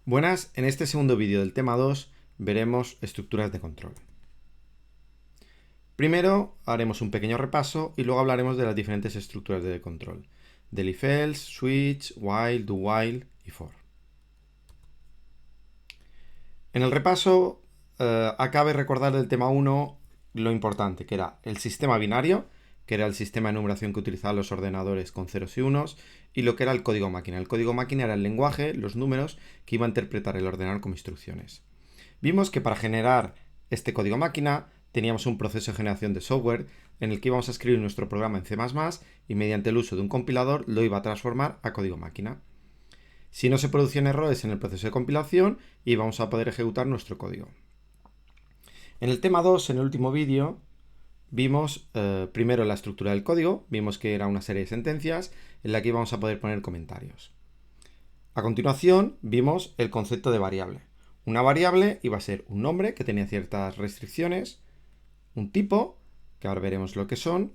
Buenas, en este segundo vídeo del tema 2 veremos estructuras de control. Primero haremos un pequeño repaso y luego hablaremos de las diferentes estructuras de control, del if-else, switch, while, do-while y for. En el repaso acabe recordar del tema 1 lo importante, que era el sistema binario, que era el sistema de numeración que utilizaban los ordenadores con ceros y unos, y lo que era el código máquina. El código máquina era el lenguaje, los números que iba a interpretar el ordenador como instrucciones. Vimos que para generar este código máquina teníamos un proceso de generación de software en el que íbamos a escribir nuestro programa en C++ y mediante el uso de un compilador lo iba a transformar a código máquina. Si no se producían errores en el proceso de compilación, íbamos a poder ejecutar nuestro código. En el tema 2, en el último vídeo, vimos primero la estructura del código, vimos que era una serie de sentencias en la que íbamos a poder poner comentarios. A continuación, vimos el concepto de variable. Una variable iba a ser un nombre que tenía ciertas restricciones, un tipo, que ahora veremos lo que son,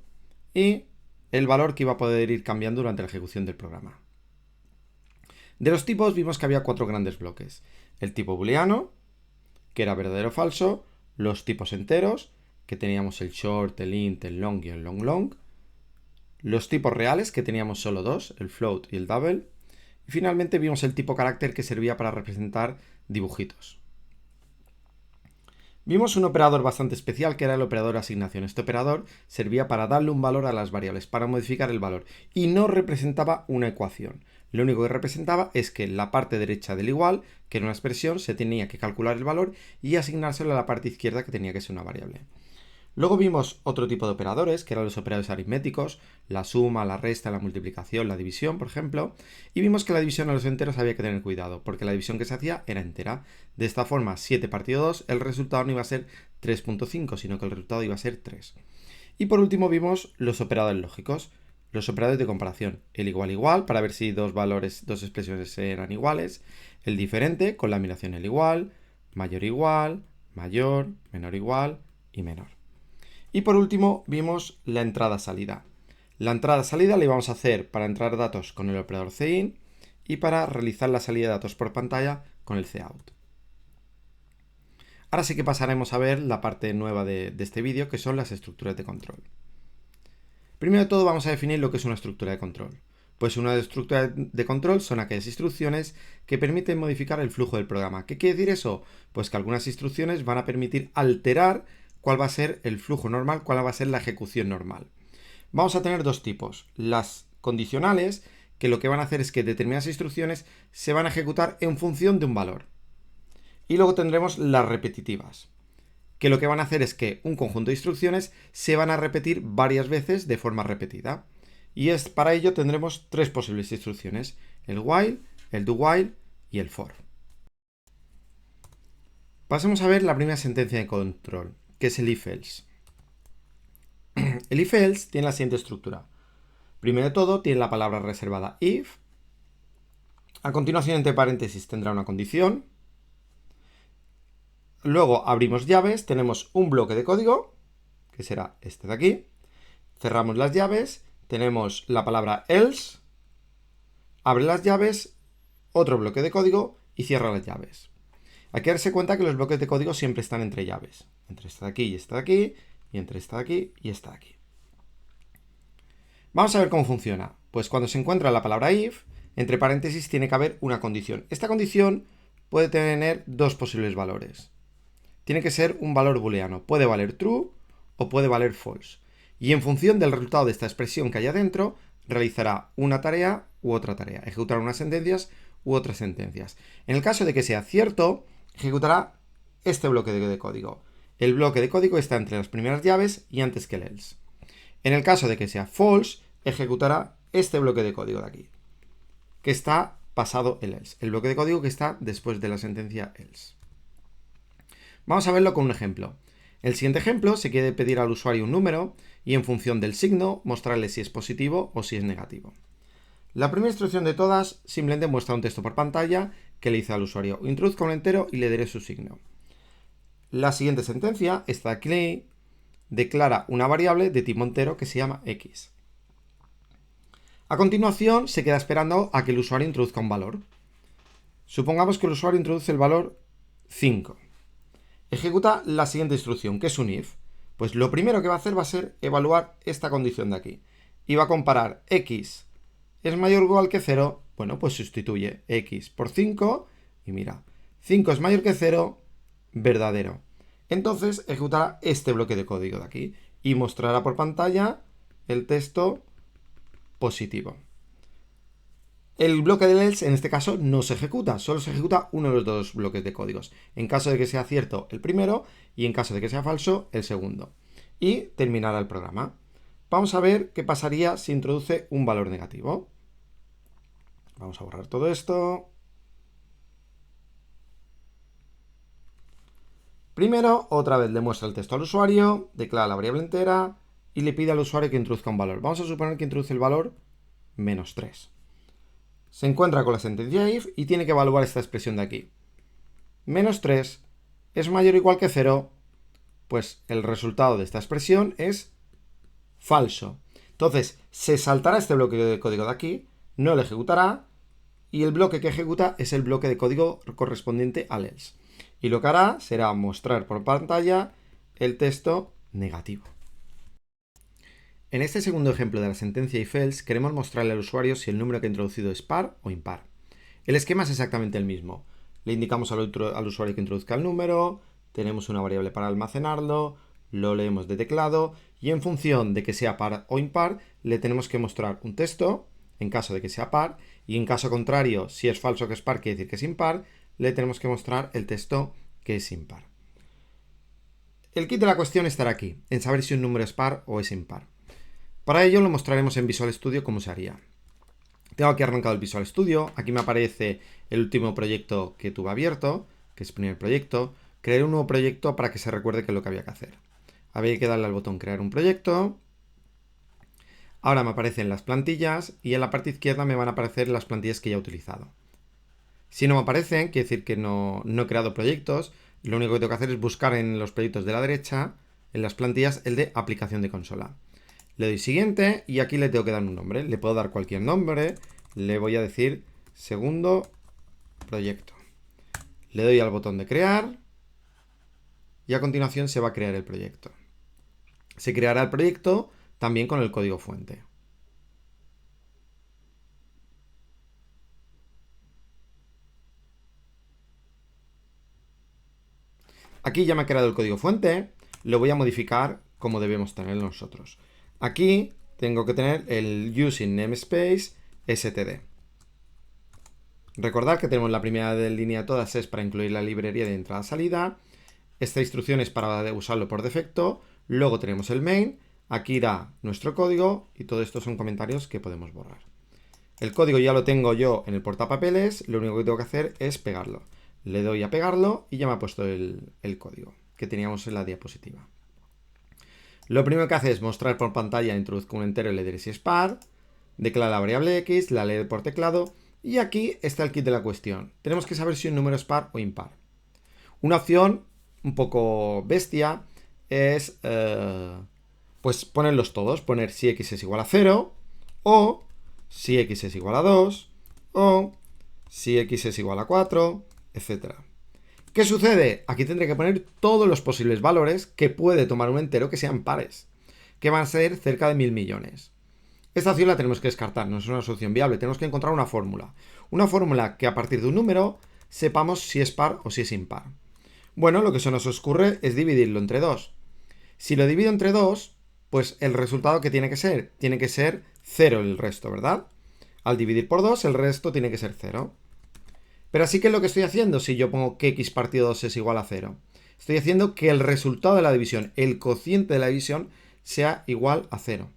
y el valor que iba a poder ir cambiando durante la ejecución del programa. De los tipos vimos que había 4 grandes bloques. El tipo booleano, que era verdadero o falso, los tipos enteros, que teníamos el short, el int, el long y el long long, los tipos reales, que teníamos solo dos, el float y el double, y finalmente vimos el tipo carácter que servía para representar dibujitos. Vimos un operador bastante especial que era el operador asignación. Este operador servía para darle un valor a las variables, para modificar el valor, y no representaba una ecuación. Lo único que representaba es que la parte derecha del igual, que era una expresión, se tenía que calcular el valor y asignárselo a la parte izquierda, que tenía que ser una variable. Luego vimos otro tipo de operadores, que eran los operadores aritméticos, la suma, la resta, la multiplicación, la división, por ejemplo, y vimos que la división a los enteros había que tener cuidado, porque la división que se hacía era entera. De esta forma, 7 partido 2, el resultado no iba a ser 3.5, sino que el resultado iba a ser 3. Y por último vimos los operadores lógicos, los operadores de comparación, el igual igual, para ver si dos expresiones eran iguales, el diferente, con la combinación el igual, mayor, menor igual y menor. Y por último vimos la entrada-salida. La entrada-salida la íbamos a hacer para entrar datos con el operador cin y para realizar la salida de datos por pantalla con el cout. Ahora sí que pasaremos a ver la parte nueva de este vídeo, que son las estructuras de control. Primero de todo vamos a definir lo que es una estructura de control. Pues una estructura de control son aquellas instrucciones que permiten modificar el flujo del programa. ¿Qué quiere decir eso? Pues que algunas instrucciones van a permitir alterar cuál va a ser el flujo normal, cuál va a ser la ejecución normal. Vamos a tener dos tipos. Las condicionales, que lo que van a hacer es que determinadas instrucciones se van a ejecutar en función de un valor. Y luego tendremos las repetitivas, que lo que van a hacer es que un conjunto de instrucciones se van a repetir varias veces de forma repetida. Y para ello tendremos tres posibles instrucciones: el while, el do while y el for. Pasemos a ver la primera sentencia de control, que es el if-else. El if-else tiene la siguiente estructura. Primero de todo tiene la palabra reservada if. A continuación, entre paréntesis, tendrá una condición. Luego abrimos llaves, tenemos un bloque de código, que será este de aquí. Cerramos las llaves, tenemos la palabra else, abre las llaves, otro bloque de código y cierra las llaves. Hay que darse cuenta que los bloques de código siempre están entre llaves, entre esta de aquí y esta de aquí, y entre esta de aquí y esta de aquí. Vamos a ver cómo funciona. Pues cuando se encuentra la palabra if, entre paréntesis tiene que haber una condición. Esta condición puede tener dos posibles valores. Tiene que ser un valor booleano, puede valer true o puede valer false. Y en función del resultado de esta expresión que haya dentro, realizará una tarea u otra tarea, ejecutará unas sentencias u otras sentencias. En el caso de que sea cierto, ejecutará este bloque de código. El bloque de código está entre las primeras llaves y antes que el else. En el caso de que sea false, ejecutará este bloque de código de aquí, que está pasado el else, el bloque de código que está después de la sentencia else. Vamos a verlo con un ejemplo. El siguiente ejemplo se quiere pedir al usuario un número y en función del signo mostrarle si es positivo o si es negativo. La primera instrucción de todas simplemente muestra un texto por pantalla que le dice al usuario: introduzca un entero y le daré su signo. La siguiente sentencia, esta aquí, declara una variable de tipo entero que se llama x. A continuación se queda esperando a que el usuario introduzca un valor. Supongamos que el usuario introduce el valor 5. Ejecuta la siguiente instrucción, que es un if. Pues lo primero que va a hacer va a ser evaluar esta condición de aquí. Y va a comparar x es mayor o igual que 0. Bueno, pues sustituye x por 5 y mira, 5 es mayor que 0, verdadero. Entonces ejecutará este bloque de código de aquí y mostrará por pantalla el texto positivo. El bloque del else en este caso no se ejecuta, solo se ejecuta uno de los dos bloques de códigos. En caso de que sea cierto el primero y en caso de que sea falso el segundo. Y terminará el programa. Vamos a ver qué pasaría si introduce un valor negativo. Vamos a borrar todo esto. Primero, otra vez le muestra el texto al usuario, declara la variable entera y le pide al usuario que introduzca un valor. Vamos a suponer que introduce el valor -3. Se encuentra con la sentencia if y tiene que evaluar esta expresión de aquí. -3 es mayor o igual que 0, pues el resultado de esta expresión es falso. Entonces, se saltará este bloque de código de aquí, no lo ejecutará, y el bloque que ejecuta es el bloque de código correspondiente al else. Y lo que hará será mostrar por pantalla el texto negativo. En este segundo ejemplo de la sentencia if else queremos mostrarle al usuario si el número que ha introducido es par o impar. El esquema es exactamente el mismo. Le indicamos al usuario que introduzca el número, tenemos una variable para almacenarlo, lo leemos de teclado y en función de que sea par o impar le tenemos que mostrar un texto en caso de que sea par y en caso contrario, si es falso que es par quiere decir que es impar, le tenemos que mostrar el texto que es impar. El kit de la cuestión estará aquí, en saber si un número es par o es impar. Para ello lo mostraremos en Visual Studio cómo se haría. Tengo aquí arrancado el Visual Studio, aquí me aparece el último proyecto que tuve abierto, que es el primer proyecto. Crearé un nuevo proyecto para que se recuerde qué es lo que había que hacer. Había que darle al botón crear un proyecto. Ahora me aparecen las plantillas y en la parte izquierda me van a aparecer las plantillas que ya he utilizado. Si no me aparecen, quiere decir que no he creado proyectos. Lo único que tengo que hacer es buscar en los proyectos de la derecha, en las plantillas, el de aplicación de consola. Le doy siguiente y aquí le tengo que dar un nombre. Le puedo dar cualquier nombre. Le voy a decir segundo proyecto. Le doy al botón de crear y a continuación se va a crear el proyecto. Se creará el proyecto también con el código fuente. Aquí ya me ha creado el código fuente. Lo voy a modificar como debemos tener nosotros. Aquí tengo que tener el using namespace std. Recordad que tenemos la primera línea de todas es para incluir la librería de entrada-salida. Esta instrucción es para usarlo por defecto. Luego tenemos el main. Aquí irá nuestro código y todo esto son comentarios que podemos borrar. El código ya lo tengo yo en el portapapeles. Lo único que tengo que hacer es pegarlo. Le doy a pegarlo y ya me ha puesto el código que teníamos en la diapositiva. Lo primero que hace es mostrar por pantalla, introduzco un entero y le diré si es par, declara la variable x, la lee por teclado y aquí está el kit de la cuestión. Tenemos que saber si un número es par o impar. Una opción un poco bestia es pues ponerlos todos, poner si x es igual a 0 o si x es igual a 2 o si x es igual a 4, etc. ¿Qué sucede? Aquí tendré que poner todos los posibles valores que puede tomar un entero que sean pares, que van a ser cerca de 1000 millones. Esta opción la tenemos que descartar, no es una solución viable, tenemos que encontrar una fórmula. Una fórmula que a partir de un número sepamos si es par o si es impar. Bueno, lo que se nos ocurre es dividirlo entre 2. Si lo divido entre 2, pues el resultado que tiene que ser 0 el resto, ¿verdad? Al dividir por 2, el resto tiene que ser 0. Pero así que es lo que estoy haciendo si yo pongo que x partido 2 es igual a 0. Estoy haciendo que el resultado de la división, el cociente de la división, sea igual a 0.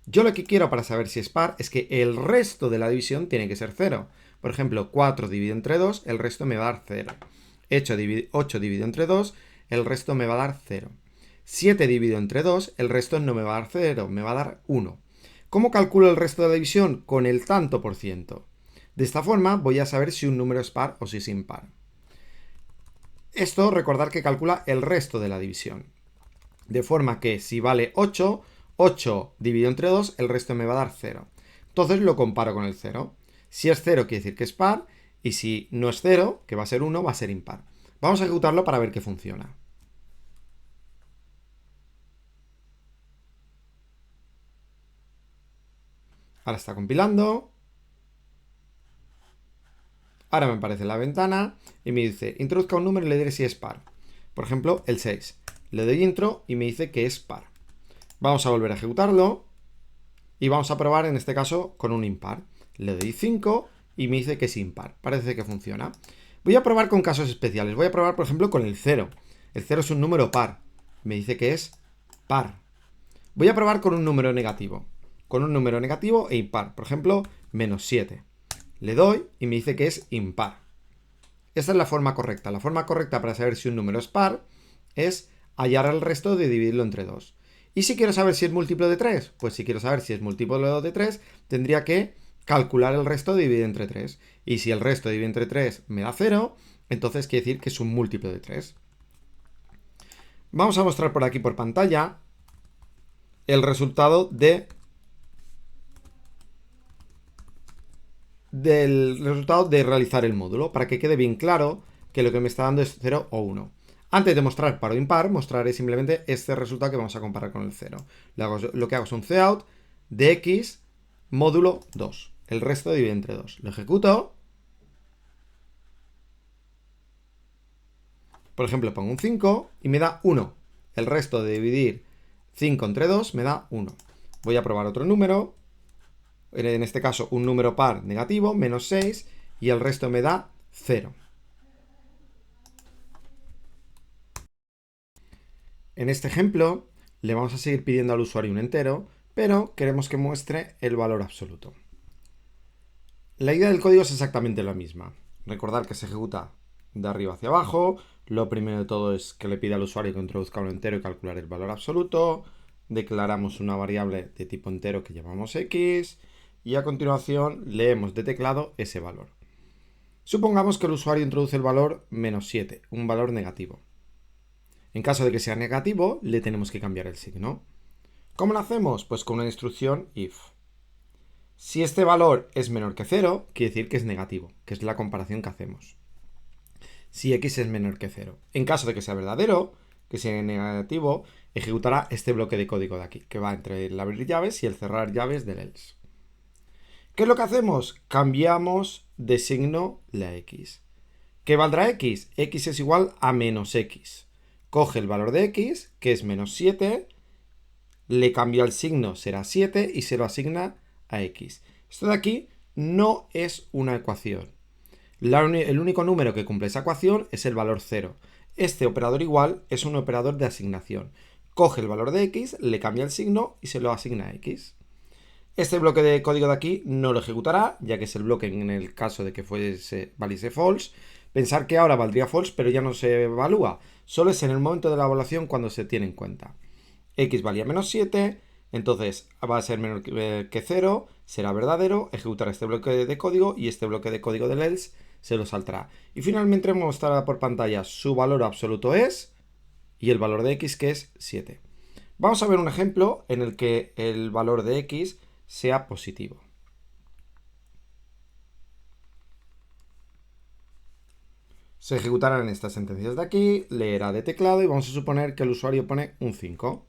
Yo lo que quiero para saber si es par es que el resto de la división tiene que ser 0. Por ejemplo, 4 dividido entre 2, el resto me va a dar 0. 8 dividido entre 2, el resto me va a dar 0. 7 dividido entre 2, el resto no me va a dar 0, me va a dar 1. ¿Cómo calculo el resto de la división? Con el tanto por ciento. De esta forma voy a saber si un número es par o si es impar. Esto, recordar que calcula el resto de la división. De forma que si vale 8, 8 dividido entre 2, el resto me va a dar 0. Entonces lo comparo con el 0. Si es 0 quiere decir que es par Y si no es 0, que va a ser 1, va a ser impar. Vamos a ejecutarlo para ver que funciona. Ahora está compilando. Ahora me aparece la ventana y me dice, introduzca un número y le diré si es par. Por ejemplo, el 6. Le doy intro y me dice que es par. Vamos a volver a ejecutarlo y vamos a probar en este caso con un impar. Le doy 5 y me dice que es impar. Parece que funciona. Voy a probar con casos especiales. Voy a probar, por ejemplo, con el 0. El 0 es un número par. Me dice que es par. Voy a probar con un número negativo. Con un número negativo e impar. Por ejemplo, menos 7. Le doy y me dice que es impar. Esta es la forma correcta. La forma correcta para saber si un número es par es hallar el resto de dividirlo entre 2. Y si quiero saber si es múltiplo de 3, pues si quiero saber si es múltiplo de 3, tendría que calcular el resto dividido entre 3. Y si el resto dividido entre 3 me da 0, entonces quiere decir que es un múltiplo de 3. Vamos a mostrar por aquí por pantalla el resultado del resultado de realizar el módulo, para que quede bien claro que lo que me está dando es 0 o 1. Antes de mostrar par o impar, mostraré simplemente este resultado que vamos a comparar con el 0. Lo que hago es un cout de x módulo 2. El resto divide entre 2. Lo ejecuto. Por ejemplo, pongo un 5 y me da 1. El resto de dividir 5 entre 2 me da 1. Voy a probar otro número. En este caso, un número par negativo, menos 6, y el resto me da 0. En este ejemplo, le vamos a seguir pidiendo al usuario un entero, pero queremos que muestre el valor absoluto. La idea del código es exactamente la misma. Recordar que se ejecuta de arriba hacia abajo. Lo primero de todo es que le pide al usuario que introduzca un entero y calcular el valor absoluto. Declaramos una variable de tipo entero que llamamos x. Y a continuación leemos de teclado ese valor. Supongamos que el usuario introduce el valor menos 7, un valor negativo. En caso de que sea negativo, le tenemos que cambiar el signo. ¿Cómo lo hacemos? Pues con una instrucción if. Si este valor es menor que 0, quiere decir que es negativo, que es la comparación que hacemos. Si x es menor que 0. En caso de que sea verdadero, que sea negativo, ejecutará este bloque de código de aquí, que va entre el abrir llaves y el cerrar llaves del else. ¿Qué es lo que hacemos? Cambiamos de signo la x. ¿Qué valdrá x? X es igual a menos x. Coge el valor de x, que es menos 7, le cambia el signo, será 7, y se lo asigna a x. Esto de aquí no es una ecuación. El único número que cumple esa ecuación es el valor 0. Este operador igual es un operador de asignación. Coge el valor de x, le cambia el signo y se lo asigna a x. Este bloque de código de aquí no lo ejecutará, ya que es el bloque en el caso de que valiese false. Pensar que ahora valdría false, pero ya no se evalúa. Solo es en el momento de la evaluación cuando se tiene en cuenta. X valía menos 7, entonces va a ser menor que 0, será verdadero, ejecutará este bloque de código y este bloque de código del else se lo saltará. Y finalmente mostrará por pantalla su valor absoluto es y el valor de x, que es 7. Vamos a ver un ejemplo en el que el valor de x sea positivo. Se ejecutarán estas sentencias de aquí, leerá de teclado y vamos a suponer que el usuario pone un 5.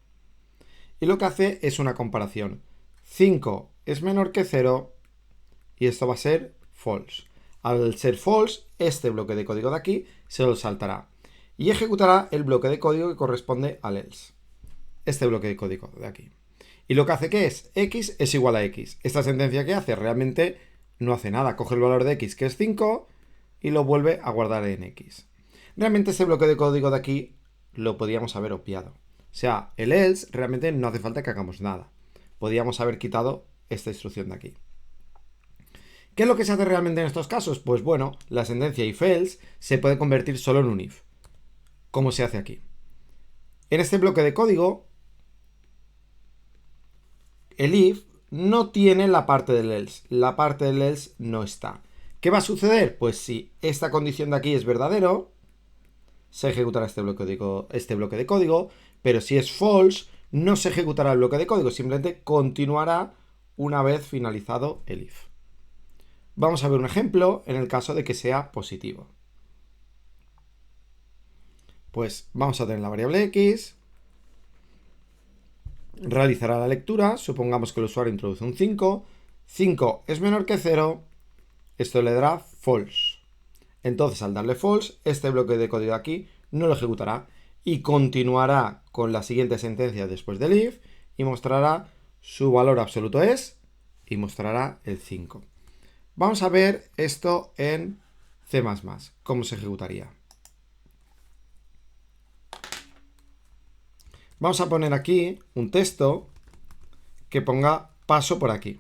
Y lo que hace es una comparación. 5 es menor que 0 y esto va a ser false. Al ser false, este bloque de código de aquí se lo saltará y ejecutará el bloque de código que corresponde al else. Este bloque de código de aquí. Y lo que hace que es x es igual a x. Esta sentencia que hace realmente no hace nada. Coge el valor de x, que es 5, y lo vuelve a guardar en x. Realmente este bloque de código de aquí lo podíamos haber obviado. O sea, el else realmente no hace falta que hagamos nada. Podíamos haber quitado esta instrucción de aquí. ¿Qué es lo que se hace realmente en estos casos? Pues bueno, la sentencia if else se puede convertir solo en un if. ¿Cómo se hace aquí? En este bloque de código, el if no tiene la parte del else. La parte del else no está. ¿Qué va a suceder? Pues si esta condición de aquí es verdadero, se ejecutará este bloque de código, pero si es false, no se ejecutará el bloque de código, simplemente continuará una vez finalizado el if. Vamos a ver un ejemplo en el caso de que sea positivo. Pues vamos a tener la variable x, realizará la lectura, supongamos que el usuario introduce un 5, 5 es menor que 0, esto le dará false. Entonces, al darle false, este bloque de código de aquí no lo ejecutará y continuará con la siguiente sentencia después del if y mostrará su valor absoluto es y mostrará el 5. Vamos a ver esto en C++, cómo se ejecutaría. Vamos a poner aquí un texto que ponga paso por aquí,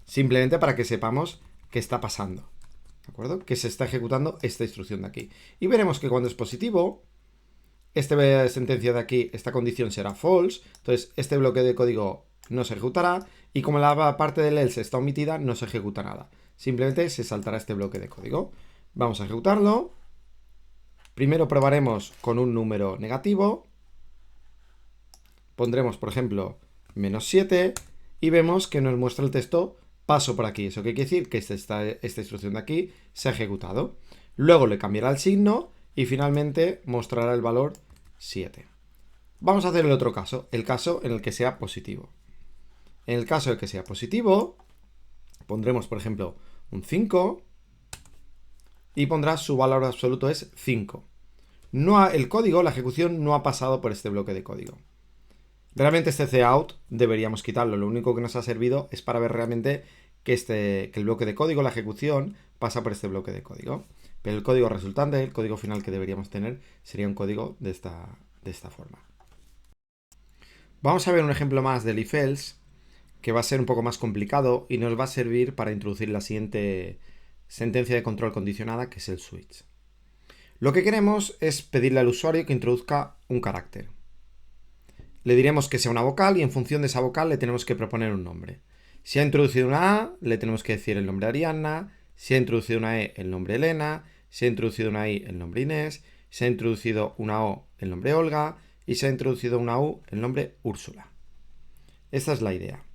simplemente para que sepamos qué está pasando. ¿De acuerdo? Que se está ejecutando esta instrucción de aquí. Y veremos que cuando es positivo, esta sentencia de aquí, esta condición será false. Entonces, este bloque de código no se ejecutará. Y como la parte del else está omitida, no se ejecuta nada. Simplemente se saltará este bloque de código. Vamos a ejecutarlo. Primero probaremos con un número negativo. Pondremos, por ejemplo, -7. Y vemos que nos muestra el texto paso por aquí. ¿Eso qué quiere decir? Que esta instrucción de aquí se ha ejecutado. Luego le cambiará el signo y finalmente mostrará el valor 7. Vamos a hacer el otro caso, el caso en el que sea positivo. En el caso de que sea positivo, pondremos, por ejemplo, un 5 y pondrá su valor absoluto es 5. El código, la ejecución, no ha pasado por este bloque de código. Realmente este cout deberíamos quitarlo. Lo único que nos ha servido es para ver realmente que el bloque de código, la ejecución, pasa por este bloque de código. Pero el código resultante, el código final que deberíamos tener, sería un código de esta forma. Vamos a ver un ejemplo más del if-else, que va a ser un poco más complicado y nos va a servir para introducir la siguiente sentencia de control condicionada, que es el switch. Lo que queremos es pedirle al usuario que introduzca un carácter. Le diremos que sea una vocal y en función de esa vocal le tenemos que proponer un nombre. Si ha introducido una A, le tenemos que decir el nombre Arianna. Si ha introducido una E, el nombre Elena. Si ha introducido una I, el nombre Inés. Si ha introducido una O, el nombre Olga. Y si ha introducido una U, el nombre Úrsula. Esta es la idea.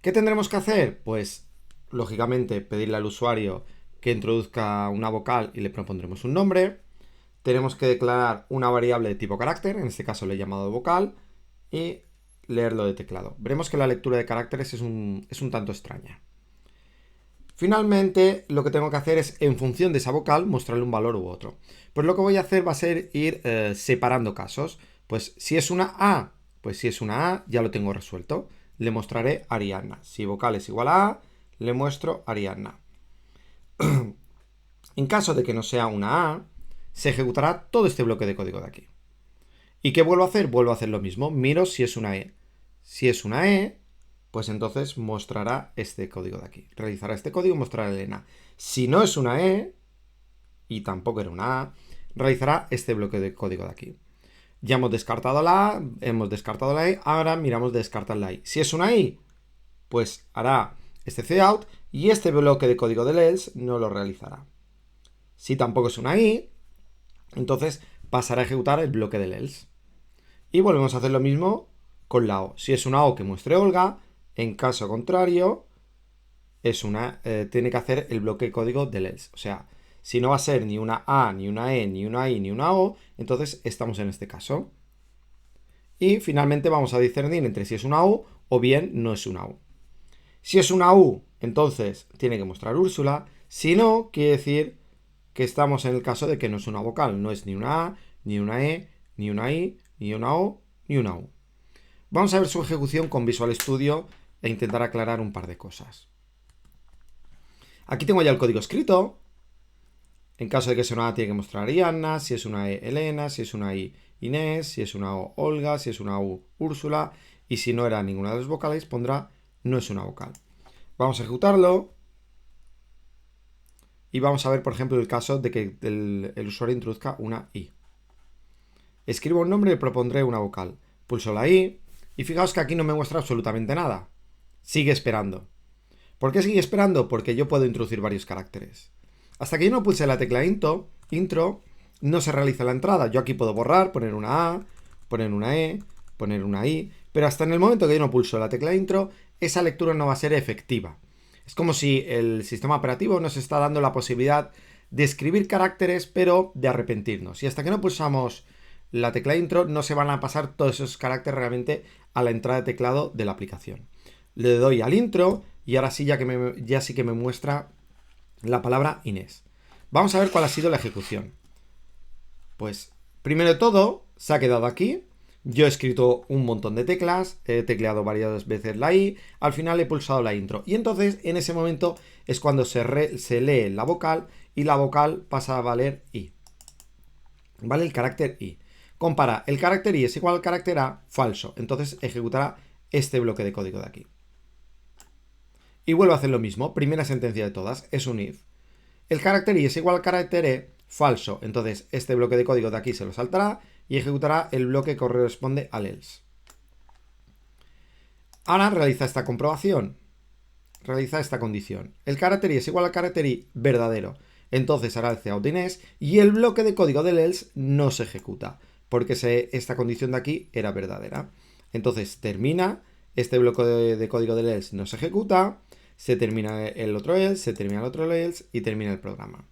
¿Qué tendremos que hacer? Pues, lógicamente, pedirle al usuario que introduzca una vocal y le propondremos un nombre. Tenemos que declarar una variable de tipo carácter, en este caso le he llamado vocal, y leerlo de teclado. Veremos que la lectura de caracteres es un tanto extraña. Finalmente, lo que tengo que hacer es, en función de esa vocal, mostrarle un valor u otro. Pues lo que voy a hacer va a ser ir separando casos. Pues si es una A, ya lo tengo resuelto. Le mostraré Arianna. Si vocal es igual a A, le muestro Arianna. En caso de que no sea una A, se ejecutará todo este bloque de código de aquí. ¿Y qué vuelvo a hacer? Vuelvo a hacer lo mismo. Miro si es una E. Si es una E, pues entonces mostrará este código de aquí. Realizará este código y mostrará Elena. Si no es una E, y tampoco era una A, realizará este bloque de código de aquí. Ya hemos descartado la A, hemos descartado la E, ahora miramos de descartar la I. Si es una I, pues hará este cout y este bloque de código del else no lo realizará. Si tampoco es una I, entonces pasará a ejecutar el bloque del else. Y volvemos a hacer lo mismo con la O. Si es una O que muestre Olga, en caso contrario, tiene que hacer el bloque de código del else. O sea, si no va a ser ni una A, ni una E, ni una I, ni una O, entonces estamos en este caso. Y finalmente vamos a discernir entre si es una U o bien no es una U. Si es una U, entonces tiene que mostrar Úrsula. Si no, quiere decir que estamos en el caso de que no es una vocal. No es ni una A, ni una E, ni una I, ni una O, ni una U. Vamos a ver su ejecución con Visual Studio e intentar aclarar un par de cosas. Aquí tengo ya el código escrito. En caso de que sea una A, tiene que mostrar Arianna. Si es una E, Elena. Si es una I, Inés. Si es una O, Olga. Si es una U, Úrsula. Y si no era ninguna de las vocales, pondrá no es una vocal. Vamos a ejecutarlo. Y vamos a ver, por ejemplo, el caso de que el usuario introduzca una I. Escribo un nombre y le propondré una vocal. Pulso la I. Y fijaos que aquí no me muestra absolutamente nada. Sigue esperando. ¿Por qué sigue esperando? Porque yo puedo introducir varios caracteres. Hasta que yo no pulse la tecla intro, no se realiza la entrada. Yo aquí puedo borrar, poner una A, poner una E, poner una I, pero hasta en el momento que yo no pulso la tecla intro, esa lectura no va a ser efectiva. Es como si el sistema operativo nos está dando la posibilidad de escribir caracteres, pero de arrepentirnos. Y hasta que no pulsamos la tecla intro, no se van a pasar todos esos caracteres realmente a la entrada de teclado de la aplicación. Le doy al intro y ahora sí ya sí que me muestra la palabra Inés. Vamos a ver cuál ha sido la ejecución. Pues, primero de todo, se ha quedado aquí. Yo he escrito un montón de teclas, he tecleado varias veces la I, al final he pulsado la intro. Y entonces, en ese momento, es cuando se lee la vocal y la vocal pasa a valer I. ¿Vale? El carácter I. Compara, el carácter I es igual al carácter A, falso. Entonces ejecutará este bloque de código de aquí. Y vuelvo a hacer lo mismo, primera sentencia de todas, es un if. El carácter I es igual al carácter E, falso. Entonces este bloque de código de aquí se lo saltará y ejecutará el bloque que corresponde al else. Ahora realiza esta comprobación. Realiza esta condición. El carácter I es igual al carácter I, verdadero. Entonces hará el cout de Inés y el bloque de código del else no se ejecuta, porque esta condición de aquí era verdadera. Entonces termina, este bloque de código del else no se ejecuta, se termina el otro else, se termina el otro else y termina el programa.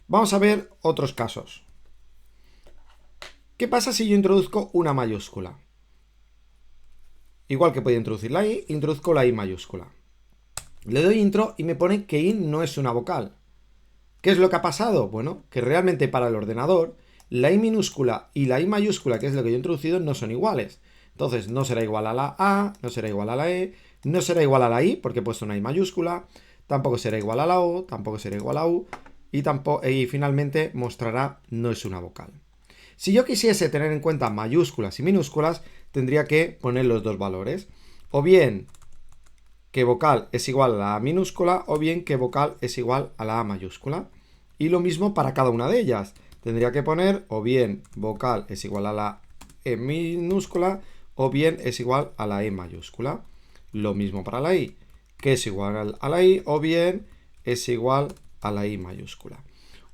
Vamos a ver otros casos. ¿Qué pasa si yo introduzco una mayúscula? Igual que puedo introducir la I, introduzco la I mayúscula. Le doy intro y me pone que I no es una vocal. ¿Qué es lo que ha pasado? Bueno, que realmente para el ordenador la I minúscula y la I mayúscula, que es lo que yo he introducido, no son iguales. Entonces no será igual a la A, no será igual a la E, no será igual a la I, porque he puesto una I mayúscula, tampoco será igual a la O, tampoco será igual a U, y finalmente mostrará no es una vocal. Si yo quisiese tener en cuenta mayúsculas y minúsculas, tendría que poner los dos valores. O bien que vocal es igual a la A minúscula o bien que vocal es igual a la A mayúscula. Y lo mismo para cada una de ellas. Tendría que poner o bien vocal es igual a la E minúscula o bien es igual a la E mayúscula. Lo mismo para la I, que es igual a la I o bien es igual a la I mayúscula.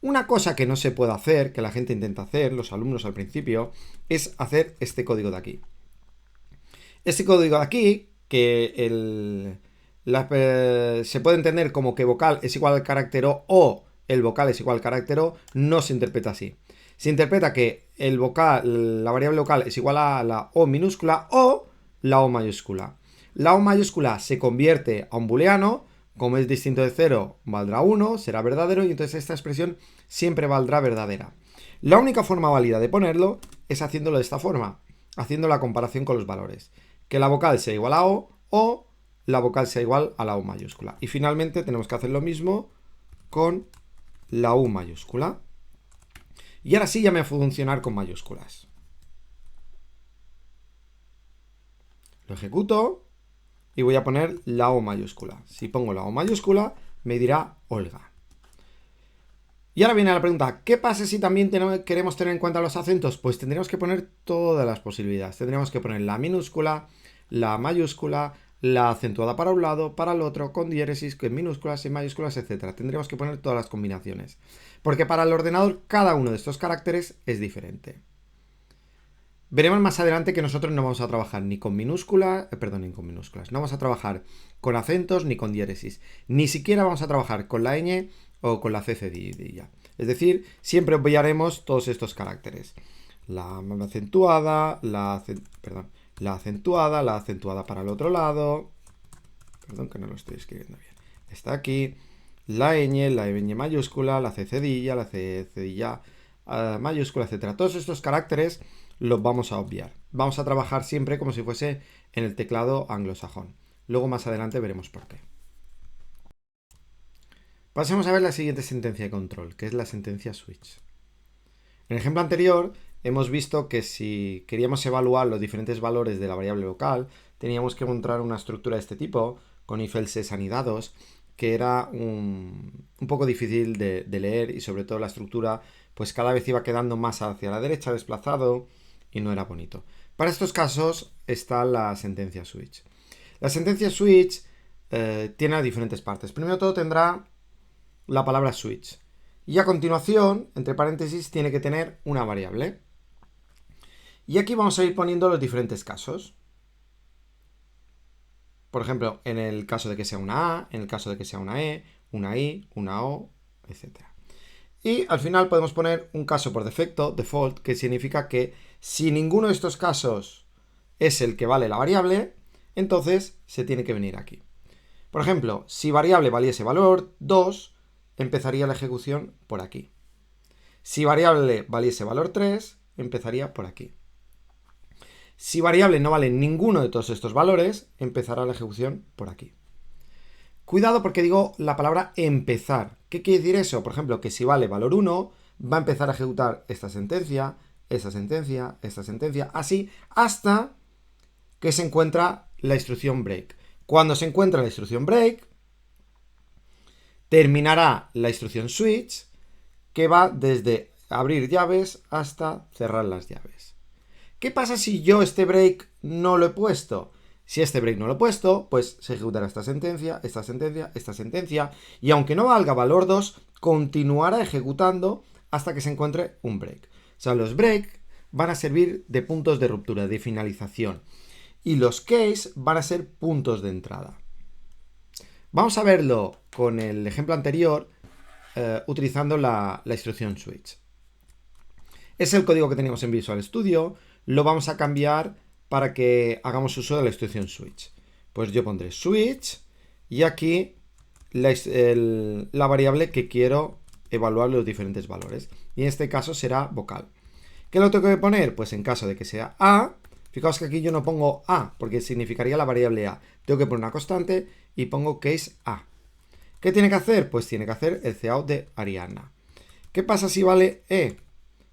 Una cosa que no se puede hacer, que la gente intenta hacer, los alumnos al principio, es hacer este código de aquí. Este código de aquí, que se puede entender como que vocal es igual al carácter o el vocal es igual al carácter O, no se interpreta así. Se interpreta que la variable vocal es igual a la O minúscula o la O mayúscula. La O mayúscula se convierte a un booleano, como es distinto de 0, valdrá 1, será verdadero y entonces esta expresión siempre valdrá verdadera. La única forma válida de ponerlo es haciéndolo de esta forma, haciendo la comparación con los valores. Que la vocal sea igual a o la vocal sea igual a la U mayúscula. Y finalmente tenemos que hacer lo mismo con la U mayúscula. Y ahora sí ya me va a funcionar con mayúsculas. Lo ejecuto y voy a poner la O mayúscula. Si pongo la O mayúscula, me dirá Olga. Y ahora viene la pregunta, ¿qué pasa si también queremos tener en cuenta los acentos? Pues tendríamos que poner todas las posibilidades. Tendríamos que poner la minúscula, la mayúscula, la acentuada para un lado, para el otro, con diéresis, con minúsculas y mayúsculas, etc. Tendríamos que poner todas las combinaciones. Porque para el ordenador cada uno de estos caracteres es diferente. Veremos más adelante que nosotros no vamos a trabajar ni con minúsculas, no vamos a trabajar con acentos ni con diéresis. Ni siquiera vamos a trabajar con la ñ o con la c cedilla. Es decir, siempre obviaremos todos estos caracteres. La acentuada, la acentuada para el otro lado. Perdón que no lo estoy escribiendo bien. Está aquí. La ñ mayúscula, la c cedilla mayúscula, etc. Todos estos caracteres los vamos a obviar. Vamos a trabajar siempre como si fuese en el teclado anglosajón. Luego más adelante veremos por qué. Pasemos a ver la siguiente sentencia de control, que es la sentencia switch. En el ejemplo anterior hemos visto que si queríamos evaluar los diferentes valores de la variable vocal, teníamos que encontrar una estructura de este tipo, con if elses anidados, que era un poco difícil de leer y sobre todo la estructura pues cada vez iba quedando más hacia la derecha, desplazado, y no era bonito. Para estos casos está la sentencia switch. La sentencia switch tiene diferentes partes. Primero todo tendrá la palabra switch. Y a continuación, entre paréntesis, tiene que tener una variable. Y aquí vamos a ir poniendo los diferentes casos. por ejemplo, en el caso de que sea una A, en el caso de que sea una E, una I, una O, etc. Y al final podemos poner un caso por defecto, default, que significa que si ninguno de estos casos es el que vale la variable, entonces se tiene que venir aquí. Por ejemplo, si variable valiese valor 2, empezaría la ejecución por aquí. Si variable valiese valor 3, empezaría por aquí. Si variable no vale ninguno de todos estos valores, empezará la ejecución por aquí. Cuidado porque digo la palabra empezar. ¿Qué quiere decir eso? Por ejemplo, que si vale valor 1, va a empezar a ejecutar esta sentencia, esta sentencia, esta sentencia, así hasta que se encuentra la instrucción break. Cuando se encuentra la instrucción break, terminará la instrucción switch, que va desde abrir llaves hasta cerrar las llaves. ¿Qué pasa si yo este break no lo he puesto? Si este break no lo he puesto, pues se ejecutará esta sentencia, esta sentencia, esta sentencia, y aunque no valga valor 2, continuará ejecutando hasta que se encuentre un break. O sea, los break van a servir de puntos de ruptura, de finalización, y los case van a ser puntos de entrada. Vamos a verlo con el ejemplo anterior, utilizando la instrucción switch. Es el código que teníamos en Visual Studio, lo vamos a cambiar para que hagamos uso de la instrucción switch. Pues yo pondré switch y aquí la variable que quiero evaluar los diferentes valores. Y en este caso será vocal. ¿Qué lo tengo que poner? Pues en caso de que sea A, fijaos que aquí yo no pongo A, porque significaría la variable A. Tengo que poner una constante y pongo case A. ¿Qué tiene que hacer? Pues tiene que hacer el cout de Ariana. ¿Qué pasa si vale E?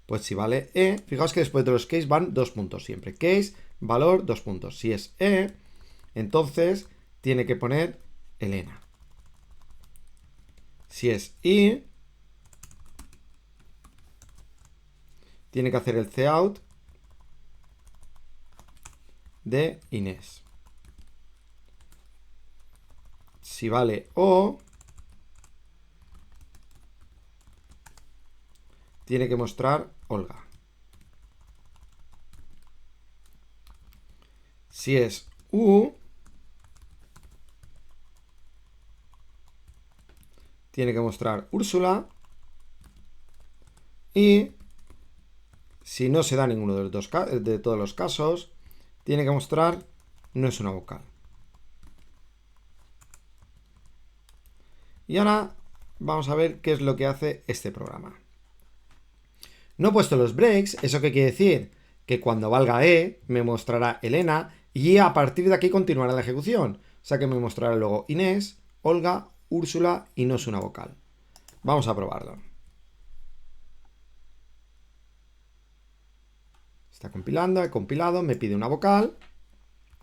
Pues si vale E, fijaos que después de los case van 2 puntos siempre. Case, valor, 2 puntos. Si es E, entonces tiene que poner Elena. Si es I, tiene que hacer el cout de Inés. Si vale O, tiene que mostrar Olga. Si es U, tiene que mostrar Úrsula. Y si no se da ninguno de todos los casos, tiene que mostrar no es una vocal. Y ahora vamos a ver qué es lo que hace este programa. No he puesto los breaks, ¿eso qué quiere decir? Que cuando valga E, me mostrará Elena y a partir de aquí continuará la ejecución. O sea que me mostrará luego Inés, Olga, Úrsula y no es una vocal. Vamos a probarlo. Está compilando, he compilado, me pide una vocal.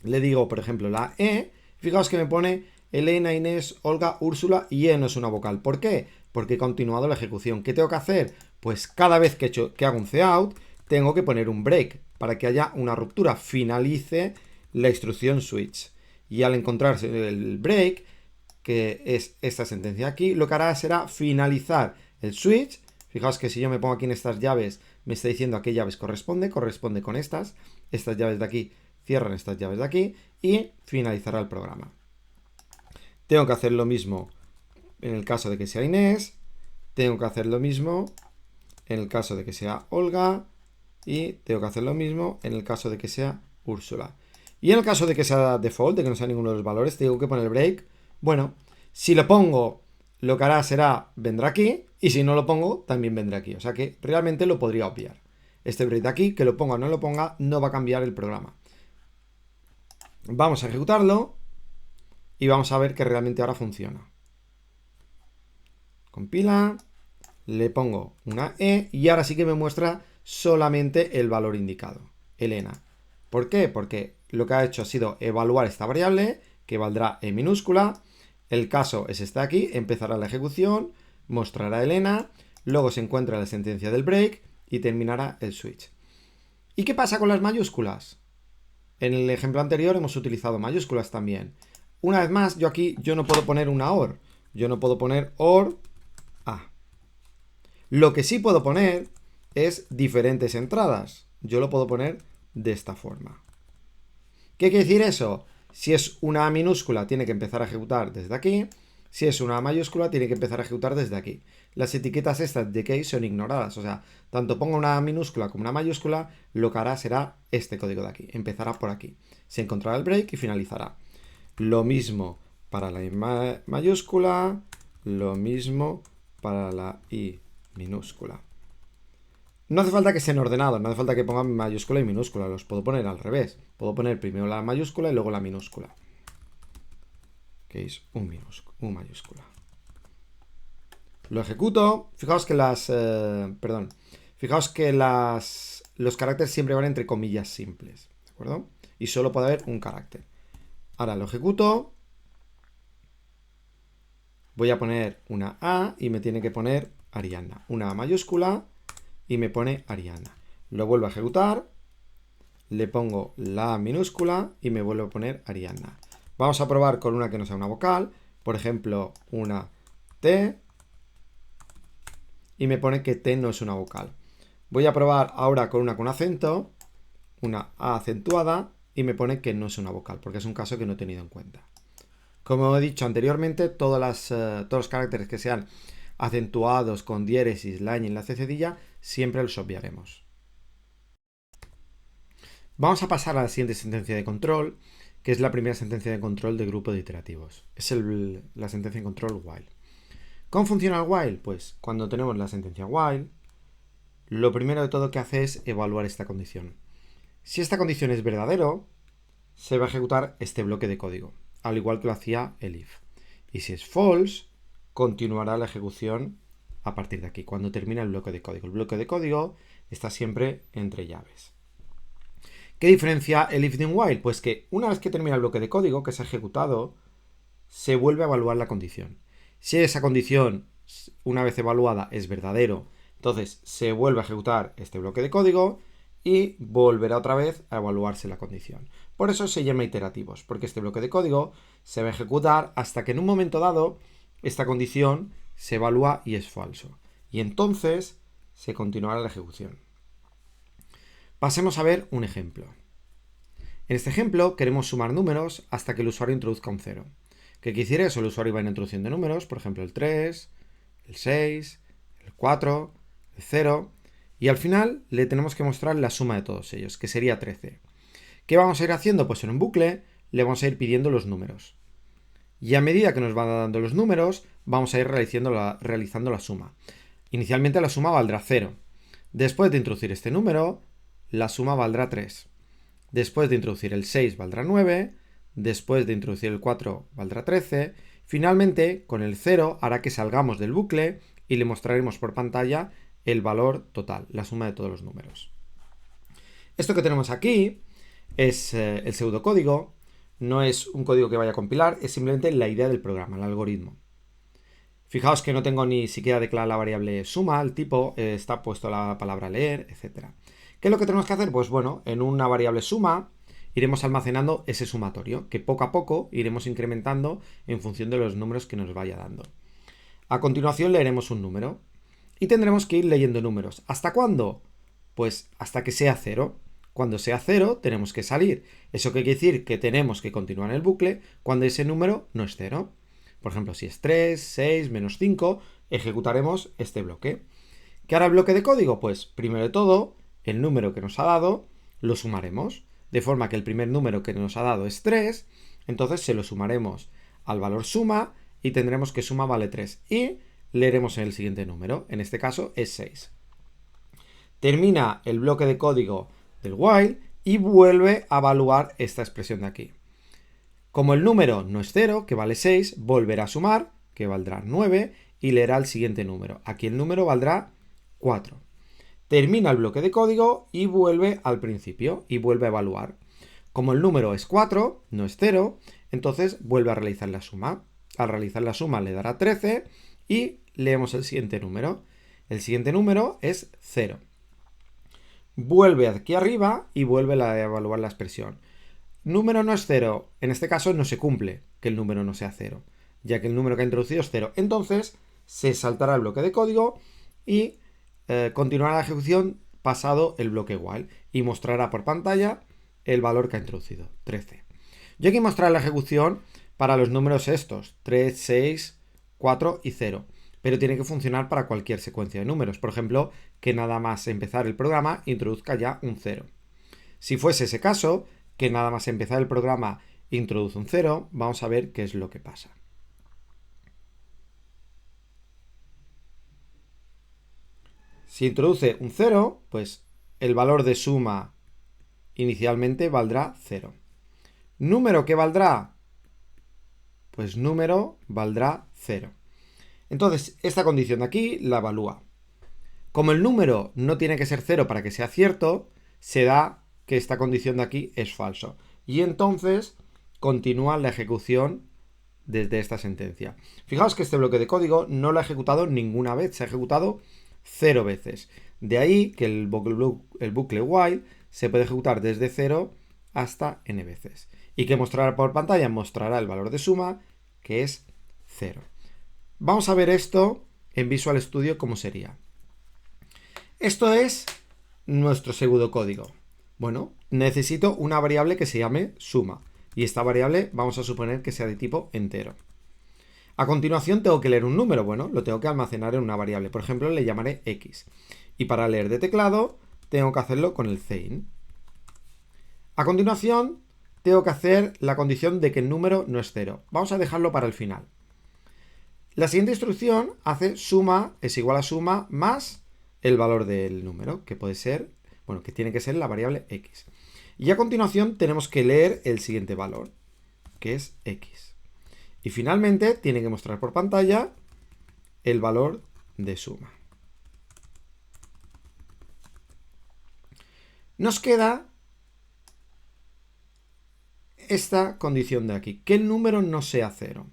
Le digo, por ejemplo, la E. Fijaos que me pone Elena, Inés, Olga, Úrsula y E no es una vocal. ¿Por qué? Porque he continuado la ejecución. ¿Qué tengo que hacer? Pues cada vez que hago un cout, tengo que poner un break para que haya una ruptura, finalice la instrucción switch. Y al encontrarse el break, que es esta sentencia aquí, lo que hará será finalizar el switch. Fijaos que si yo me pongo aquí en estas llaves, me está diciendo a qué llaves corresponde con estas llaves de aquí cierran estas llaves de aquí y finalizará el programa. Tengo que hacer lo mismo en el caso de que sea Inés, tengo que hacer lo mismo en el caso de que sea Olga y tengo que hacer lo mismo en el caso de que sea Úrsula. Y en el caso de que sea default, de que no sea ninguno de los valores, tengo que poner el break. Bueno, si lo pongo, lo que hará será, vendrá aquí, y si no lo pongo, también vendrá aquí. O sea que realmente lo podría obviar. Este break de aquí, que lo ponga o no lo ponga, no va a cambiar el programa. Vamos a ejecutarlo y vamos a ver que realmente ahora funciona. Compila, le pongo una E y ahora sí que me muestra solamente el valor indicado, Elena. ¿Por qué? Porque lo que ha hecho ha sido evaluar esta variable, que valdrá E minúscula. El caso es este de aquí, empezará la ejecución, mostrará Elena, luego se encuentra la sentencia del break y terminará el switch. ¿Y qué pasa con las mayúsculas? En el ejemplo anterior hemos utilizado mayúsculas también. Una vez más, yo no puedo poner una OR. Yo no puedo poner OR A. Lo que sí puedo poner es diferentes entradas. Yo lo puedo poner de esta forma. ¿Qué quiere decir eso? Si es una A minúscula, tiene que empezar a ejecutar desde aquí. Si es una A mayúscula, tiene que empezar a ejecutar desde aquí. Las etiquetas estas de case son ignoradas, o sea, tanto ponga una A minúscula como una mayúscula, lo que hará será este código de aquí. Empezará por aquí. Se encontrará el break y finalizará. Lo mismo para la I mayúscula, lo mismo para la I minúscula. No hace falta que estén ordenados, no hace falta que pongan mayúscula y minúscula, los puedo poner al revés. Puedo poner primero la mayúscula y luego la minúscula, que es un mayúscula. Lo ejecuto. Fijaos que los caracteres siempre van entre comillas simples, ¿de acuerdo? Y solo puede haber un carácter. Ahora lo ejecuto. Voy a poner una A y me tiene que poner Ariana. Una A mayúscula y me pone Ariana. Lo vuelvo a ejecutar. Le pongo la A minúscula y me vuelvo a poner Ariana. Vamos a probar con una que no sea una vocal. Por ejemplo, una T. Y me pone que T no es una vocal. Voy a probar ahora con una con acento. Una A acentuada. Y me pone que no es una vocal, porque es un caso que no he tenido en cuenta. Como he dicho anteriormente, todos los caracteres que sean acentuados con diéresis, la ñ y la cedilla, siempre los obviaremos. Vamos a pasar a la siguiente sentencia de control, que es la primera sentencia de control de grupo de iterativos. Es la sentencia de control while. ¿Cómo funciona el while? Pues cuando tenemos la sentencia while, lo primero de todo que hace es evaluar esta condición. Si esta condición es verdadero, se va a ejecutar este bloque de código, al igual que lo hacía el if. Y si es false, continuará la ejecución a partir de aquí, cuando termina el bloque de código. El bloque de código está siempre entre llaves. ¿Qué diferencia el if de un while? Pues que una vez que termina el bloque de código que se ha ejecutado, se vuelve a evaluar la condición. Si esa condición, una vez evaluada, es verdadero, entonces se vuelve a ejecutar este bloque de código y volverá otra vez a evaluarse la condición. Por eso se llama iterativos, porque este bloque de código se va a ejecutar hasta que en un momento dado esta condición se evalúa y es falso. Y entonces se continuará la ejecución. Pasemos a ver un ejemplo. En este ejemplo queremos sumar números hasta que el usuario introduzca un 0. ¿Qué quiere eso? El usuario va a introducción de números, por ejemplo el 3, el 6, el 4, el 0, y al final le tenemos que mostrar la suma de todos ellos, que sería 13. ¿Qué vamos a ir haciendo? Pues en un bucle le vamos a ir pidiendo los números. Y a medida que nos van dando los números, vamos a ir realizando la suma. Inicialmente la suma valdrá 0. Después de introducir este número, la suma valdrá 3. Después de introducir el 6 valdrá 9. Después de introducir el 4 valdrá 13. Finalmente, con el 0 hará que salgamos del bucle y le mostraremos por pantalla el valor total, la suma de todos los números. Esto que tenemos aquí es el pseudocódigo, no es un código que vaya a compilar, es simplemente la idea del programa, el algoritmo. Fijaos que no tengo ni siquiera declarada la variable suma, el tipo está puesto la palabra leer, etc. ¿Qué es lo que tenemos que hacer? Pues bueno, en una variable suma iremos almacenando ese sumatorio, que poco a poco iremos incrementando en función de los números que nos vaya dando. A continuación leeremos un número y tendremos que ir leyendo números. ¿Hasta cuándo? Pues hasta que sea 0. Cuando sea 0 tenemos que salir. ¿Eso qué quiere decir? Que tenemos que continuar en el bucle cuando ese número no es 0. Por ejemplo, si es 3, 6, menos 5, ejecutaremos este bloque. ¿Qué hará el bloque de código? Pues primero de todo, el número que nos ha dado lo sumaremos. De forma que el primer número que nos ha dado es 3, entonces se lo sumaremos al valor suma y tendremos que suma vale 3. Y leeremos el siguiente número, en este caso es 6. Termina el bloque de código del while y vuelve a evaluar esta expresión de aquí. Como el número no es 0, que vale 6, volverá a sumar, que valdrá 9, y leerá el siguiente número. Aquí el número valdrá 4. Termina el bloque de código y vuelve al principio y vuelve a evaluar. Como el número es 4, no es 0, entonces vuelve a realizar la suma. Al realizar la suma le dará 13 y leemos el siguiente número. El siguiente número es 0. Vuelve aquí arriba y vuelve a evaluar la expresión. Número no es 0, en este caso no se cumple que el número no sea 0, ya que el número que ha introducido es 0. Entonces se saltará el bloque de código y continuará la ejecución pasado el bloque while y mostrará por pantalla el valor que ha introducido, 13. Yo aquí mostraré la ejecución para los números estos, 3, 6, 4 y 0. Pero tiene que funcionar para cualquier secuencia de números. Por ejemplo, que nada más empezar el programa introduzca ya un 0. Si fuese ese caso, que nada más empezar el programa introduce un 0, vamos a ver qué es lo que pasa. Si introduce un 0, pues el valor de suma inicialmente valdrá 0. ¿Número qué valdrá? Pues número valdrá 0. Entonces, esta condición de aquí la evalúa. Como el número no tiene que ser 0 para que sea cierto, se da que esta condición de aquí es falso. Y entonces continúa la ejecución desde esta sentencia. Fijaos que este bloque de código no lo ha ejecutado ninguna vez, se ha ejecutado 0 veces. De ahí que el bucle while se puede ejecutar desde 0 hasta n veces. ¿Y qué mostrará por pantalla? Mostrará el valor de suma, que es 0. Vamos a ver esto en Visual Studio cómo sería. Esto es nuestro pseudocódigo. Bueno, necesito una variable que se llame suma. Y esta variable vamos a suponer que sea de tipo entero. A continuación tengo que leer un número. Bueno, lo tengo que almacenar en una variable. Por ejemplo, le llamaré x. Y para leer de teclado tengo que hacerlo con el cein. A continuación tengo que hacer la condición de que el número no es 0. Vamos a dejarlo para el final. La siguiente instrucción hace suma es igual a suma más el valor del número, que puede ser, bueno, que tiene que ser la variable x. Y a continuación tenemos que leer el siguiente valor, que es x. Y finalmente tiene que mostrar por pantalla el valor de suma. Nos queda esta condición de aquí, que el número no sea 0.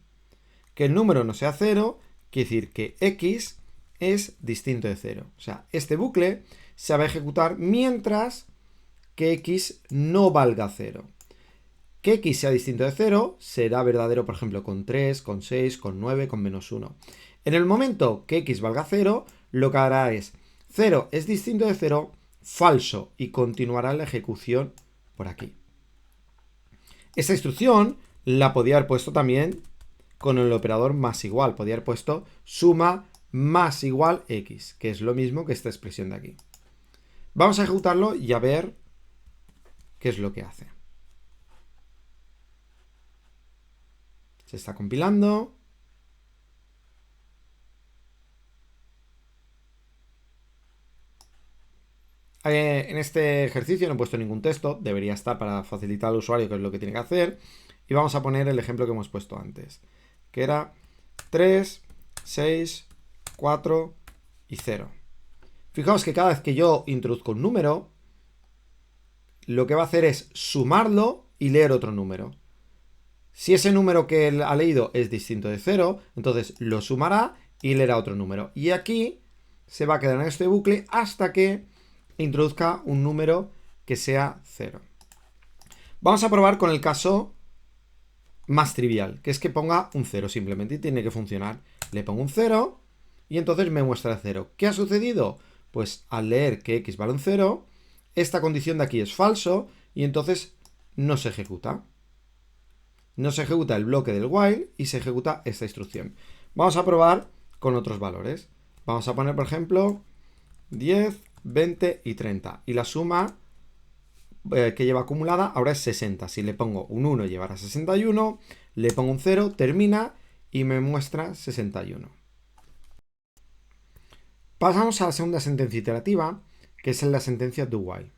Que el número no sea 0 quiere decir que x es distinto de 0. O sea, este bucle se va a ejecutar mientras que x no valga 0. Que x sea distinto de 0 será verdadero, por ejemplo, con 3, con 6, con 9, con menos 1. En el momento que x valga 0, lo que hará es 0 es distinto de 0, falso, y continuará la ejecución por aquí. Esta instrucción la podía haber puesto también con el operador más igual. Podría haber puesto suma más igual x, que es lo mismo que esta expresión de aquí. Vamos a ejecutarlo y a ver qué es lo que hace. Se está compilando. En este ejercicio no he puesto ningún texto, debería estar para facilitar al usuario qué es lo que tiene que hacer. Y vamos a poner el ejemplo que hemos puesto antes, que era 3, 6, 4 y 0. Fijaos que cada vez que yo introduzco un número, lo que va a hacer es sumarlo y leer otro número. Si ese número que él ha leído es distinto de 0, entonces lo sumará y leerá otro número. Y aquí se va a quedar en este bucle hasta que introduzca un número que sea 0. Vamos a probar con el caso más trivial, que es que ponga un 0 simplemente y tiene que funcionar. Le pongo un 0 y entonces me muestra 0. ¿Qué ha sucedido? Pues al leer que x vale un 0, esta condición de aquí es falso y entonces no se ejecuta. No se ejecuta el bloque del while y se ejecuta esta instrucción. Vamos a probar con otros valores. Vamos a poner, por ejemplo, 10, 20 y 30. Y la suma que lleva acumulada ahora es 60. Si le pongo un 1 llevará 61, le pongo un 0, termina y me muestra 61. Pasamos a la segunda sentencia iterativa, que es la sentencia do while.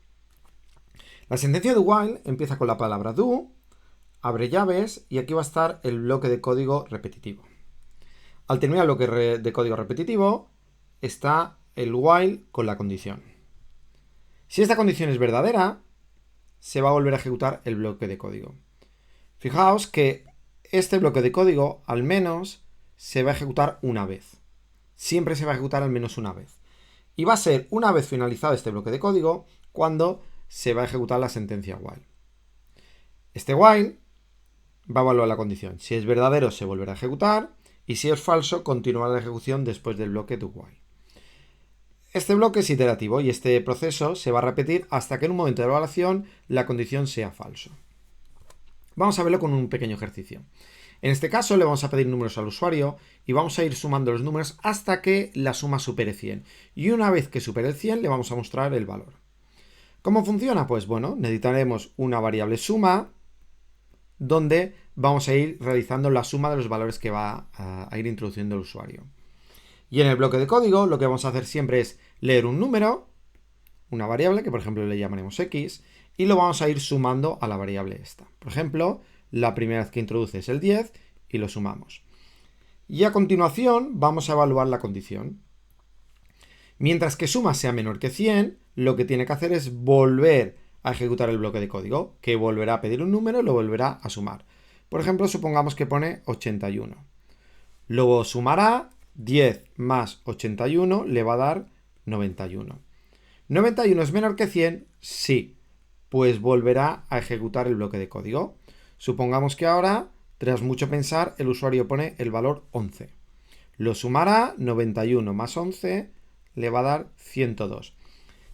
La sentencia do while empieza con la palabra do, abre llaves y aquí va a estar el bloque de código repetitivo. Al terminar el bloque de código repetitivo está el while con la condición. Si esta condición es verdadera, se va a volver a ejecutar el bloque de código. Fijaos que este bloque de código al menos se va a ejecutar una vez. Siempre se va a ejecutar al menos una vez. Y va a ser una vez finalizado este bloque de código cuando se va a ejecutar la sentencia while. Este while va a evaluar la condición. Si es verdadero se volverá a ejecutar y si es falso continuará la ejecución después del bloque do while. Este bloque es iterativo y este proceso se va a repetir hasta que en un momento de evaluación la condición sea falso. Vamos a verlo con un pequeño ejercicio. En este caso le vamos a pedir números al usuario y vamos a ir sumando los números hasta que la suma supere 100. Y una vez que supere el 100 le vamos a mostrar el valor. ¿Cómo funciona? Pues bueno, necesitaremos una variable suma donde vamos a ir realizando la suma de los valores que va a ir introduciendo el usuario. Y en el bloque de código lo que vamos a hacer siempre es leer un número, una variable que por ejemplo le llamaremos x, y lo vamos a ir sumando a la variable esta. Por ejemplo, la primera vez que introduce es el 10 y lo sumamos. Y a continuación vamos a evaluar la condición. Mientras que suma sea menor que 100, lo que tiene que hacer es volver a ejecutar el bloque de código, que volverá a pedir un número y lo volverá a sumar. Por ejemplo, supongamos que pone 81. Luego sumará 10 más 81, le va a dar 91. ¿91 es menor que 100? Sí. Pues volverá a ejecutar el bloque de código. Supongamos que ahora, tras mucho pensar, el usuario pone el valor 11. Lo sumará, 91 más 11 le va a dar 102.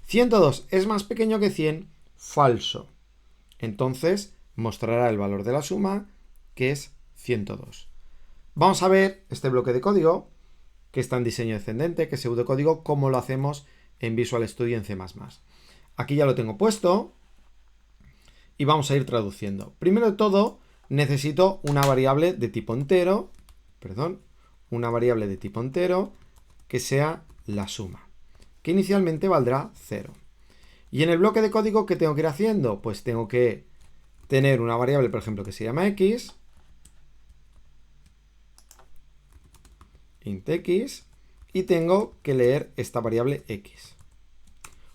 102 es más pequeño que 100, falso. Entonces mostrará el valor de la suma, que es 102. Vamos a ver este bloque de código, que está en diseño descendente, que es pseudocódigo, cómo lo hacemos en Visual Studio en C++. Aquí ya lo tengo puesto y vamos a ir traduciendo. Primero de todo, necesito una variable de tipo entero, que sea la suma, que inicialmente valdrá 0. Y en el bloque de código, ¿qué tengo que ir haciendo? Pues tengo que tener una variable, por ejemplo, que se llama x, int x, y tengo que leer esta variable x.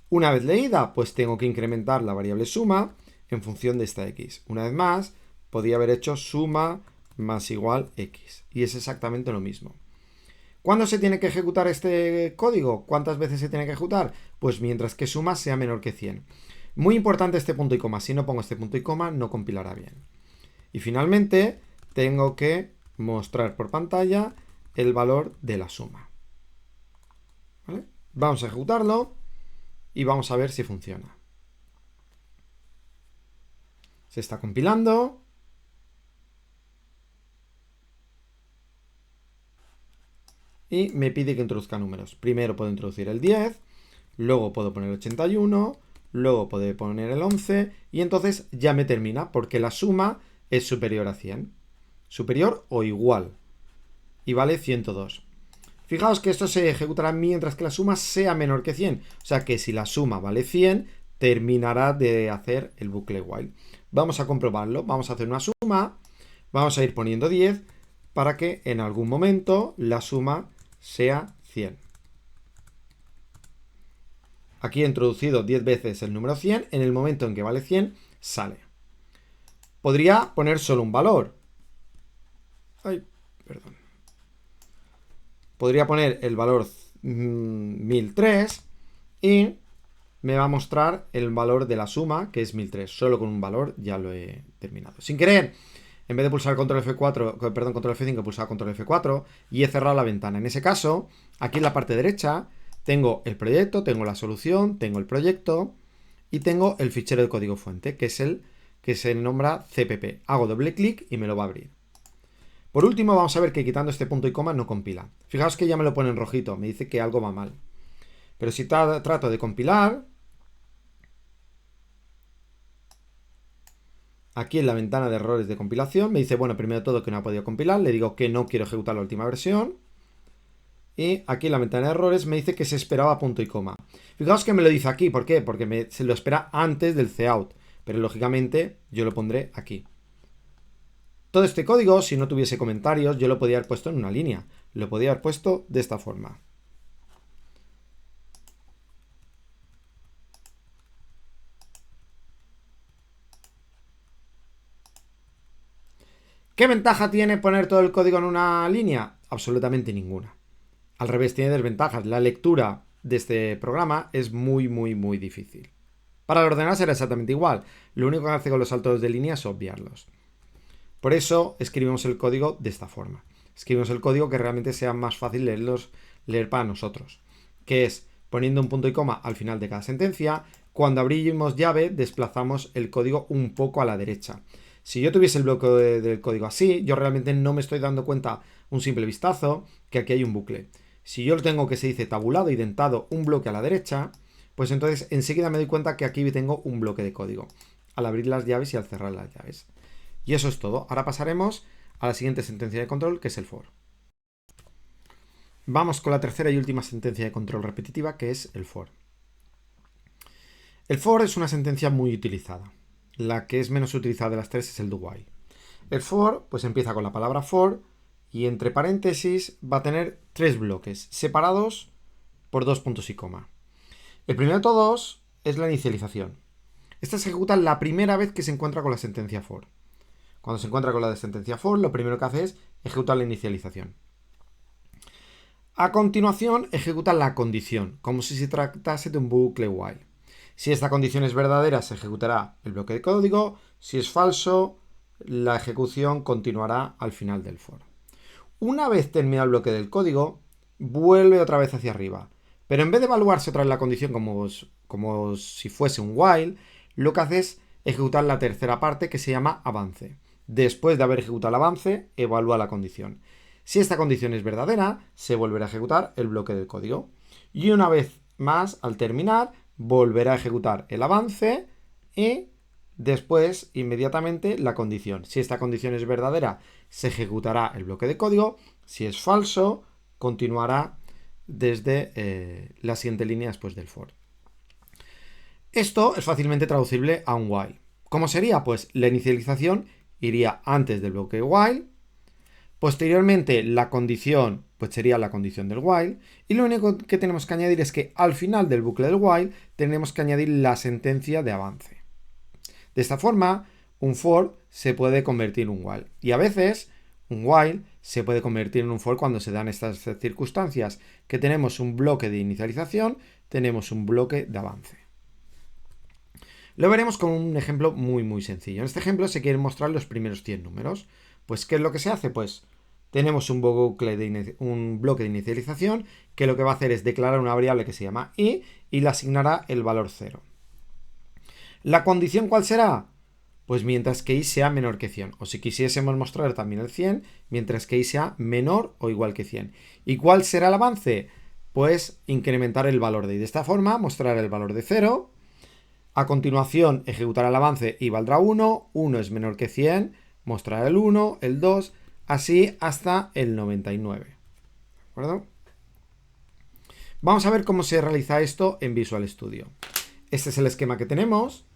Una vez leída, pues tengo que incrementar la variable suma en función de esta x. Una vez más, podría haber hecho suma más igual x. Y es exactamente lo mismo. ¿Cuándo se tiene que ejecutar este código? ¿Cuántas veces se tiene que ejecutar? Pues mientras que suma sea menor que 100. Muy importante este punto y coma. Si no pongo este punto y coma, no compilará bien. Y finalmente, tengo que mostrar por pantalla el valor de la suma. ¿Vale? Vamos a ejecutarlo y vamos a ver si funciona. Se está compilando. Y me pide que introduzca números. Primero puedo introducir el 10, luego puedo poner el 81, luego puedo poner el 11 y entonces ya me termina porque la suma es superior a 100. Superior o igual. Y vale 102. Fijaos que esto se ejecutará mientras que la suma sea menor que 100. O sea que si la suma vale 100, terminará de hacer el bucle while. Vamos a comprobarlo. Vamos a hacer una suma. Vamos a ir poniendo 10 para que en algún momento la suma sea 100. Aquí he introducido 10 veces el número 100. En el momento en que vale 100, sale. Podría poner solo un valor. Podría poner el valor 1003 y me va a mostrar el valor de la suma, que es 1003. Solo con un valor ya lo he terminado. Sin querer, en vez de pulsar control F4, control F5, he pulsado control F4 y he cerrado la ventana. En ese caso, aquí en la parte derecha, tengo el proyecto, tengo la solución, tengo el proyecto y tengo el fichero de código fuente, que es el que se nombra CPP. Hago doble clic y me lo va a abrir. Por último, vamos a ver que quitando este punto y coma no compila. Fijaos que ya me lo pone en rojito, me dice que algo va mal. Pero si trato de compilar, aquí en la ventana de errores de compilación, me dice, bueno, primero de todo que no ha podido compilar, le digo que no quiero ejecutar la última versión. Y aquí en la ventana de errores me dice que se esperaba punto y coma. Fijaos que me lo dice aquí, ¿por qué? Porque se lo espera antes del cout, pero lógicamente yo lo pondré aquí. Todo este código, si no tuviese comentarios, yo lo podría haber puesto en una línea. Lo podría haber puesto de esta forma. ¿Qué ventaja tiene poner todo el código en una línea? Absolutamente ninguna. Al revés, tiene desventajas. La lectura de este programa es muy difícil. Para el ordenador será exactamente igual. Lo único que hace con los saltos de línea es obviarlos. Por eso escribimos el código de esta forma. Escribimos el código que realmente sea más fácil leer para nosotros. Que es poniendo un punto y coma al final de cada sentencia. Cuando abrimos llave, desplazamos el código un poco a la derecha. Si yo tuviese el bloque del código así, yo realmente no me estoy dando cuenta un simple vistazo que aquí hay un bucle. Si yo lo tengo que se dice tabulado, indentado, un bloque a la derecha, pues entonces enseguida me doy cuenta que aquí tengo un bloque de código al abrir las llaves y al cerrar las llaves. Y eso es todo. Ahora pasaremos a la siguiente sentencia de control, que es el for. Vamos con la tercera y última sentencia de control repetitiva, que es el for. El for es una sentencia muy utilizada. La que es menos utilizada de las tres es el do while. El for pues empieza con la palabra for y entre paréntesis va a tener tres bloques separados por dos puntos y coma. El primero de todos es la inicialización. Esta se ejecuta la primera vez que se encuentra con la sentencia for. Cuando se encuentra con la sentencia for, lo primero que hace es ejecutar la inicialización. A continuación, ejecuta la condición, como si se tratase de un bucle while. Si esta condición es verdadera, se ejecutará el bloque de código. Si es falso, la ejecución continuará al final del for. Una vez terminado el bloque del código, vuelve otra vez hacia arriba. Pero en vez de evaluarse otra vez la condición como si fuese un while, lo que hace es ejecutar la tercera parte que se llama avance. Después de haber ejecutado el avance, evalúa la condición. Si esta condición es verdadera, se volverá a ejecutar el bloque del código. Y una vez más, al terminar, volverá a ejecutar el avance y después, inmediatamente, la condición. Si esta condición es verdadera, se ejecutará el bloque de código. Si es falso, continuará desde la siguiente línea después del for. Esto es fácilmente traducible a un while. ¿Cómo sería? Pues la inicialización iría antes del bloque while. Posteriormente, la condición pues sería la condición del while. Y lo único que tenemos que añadir es que al final del bucle del while tenemos que añadir la sentencia de avance. De esta forma, un for se puede convertir en un while. Y a veces, un while se puede convertir en un for cuando se dan estas circunstancias, que tenemos un bloque de inicialización, tenemos un bloque de avance. Lo veremos con un ejemplo muy sencillo. En este ejemplo se quieren mostrar los primeros 100 números. Pues, ¿qué es lo que se hace? Pues tenemos un bloque de inicialización que lo que va a hacer es declarar una variable que se llama i y le asignará el valor 0. ¿La condición cuál será? Pues mientras que i sea menor que 100. O si quisiésemos mostrar también el 100, mientras que i sea menor o igual que 100. ¿Y cuál será el avance? Pues incrementar el valor de i. De esta forma, mostrar el valor de 0. A continuación, ejecutará el avance y valdrá 1. 1 es menor que 100. Mostrará el 1, el 2, así hasta el 99. ¿De acuerdo? Vamos a ver cómo se realiza esto en Visual Studio. Este es el esquema que tenemos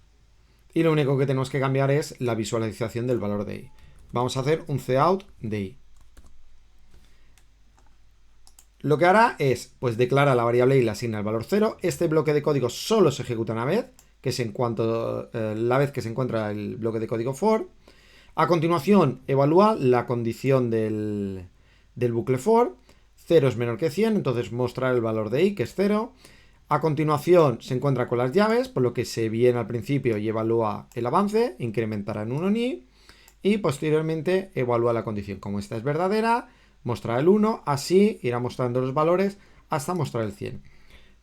y lo único que tenemos que cambiar es la visualización del valor de i. Vamos a hacer un cout de i. Lo que hará es, pues declara la variable y le asigna el valor 0. Este bloque de código solo se ejecuta una vez, que es en cuanto la vez que se encuentra el bloque de código for. A continuación, evalúa la condición del bucle for. 0 es menor que 100, entonces mostrará el valor de i, que es 0. A continuación, se encuentra con las llaves, por lo que se viene al principio y evalúa el avance, incrementará en 1 en i. Y posteriormente evalúa la condición. Como esta es verdadera, mostrará el 1, así irá mostrando los valores hasta mostrar el 100.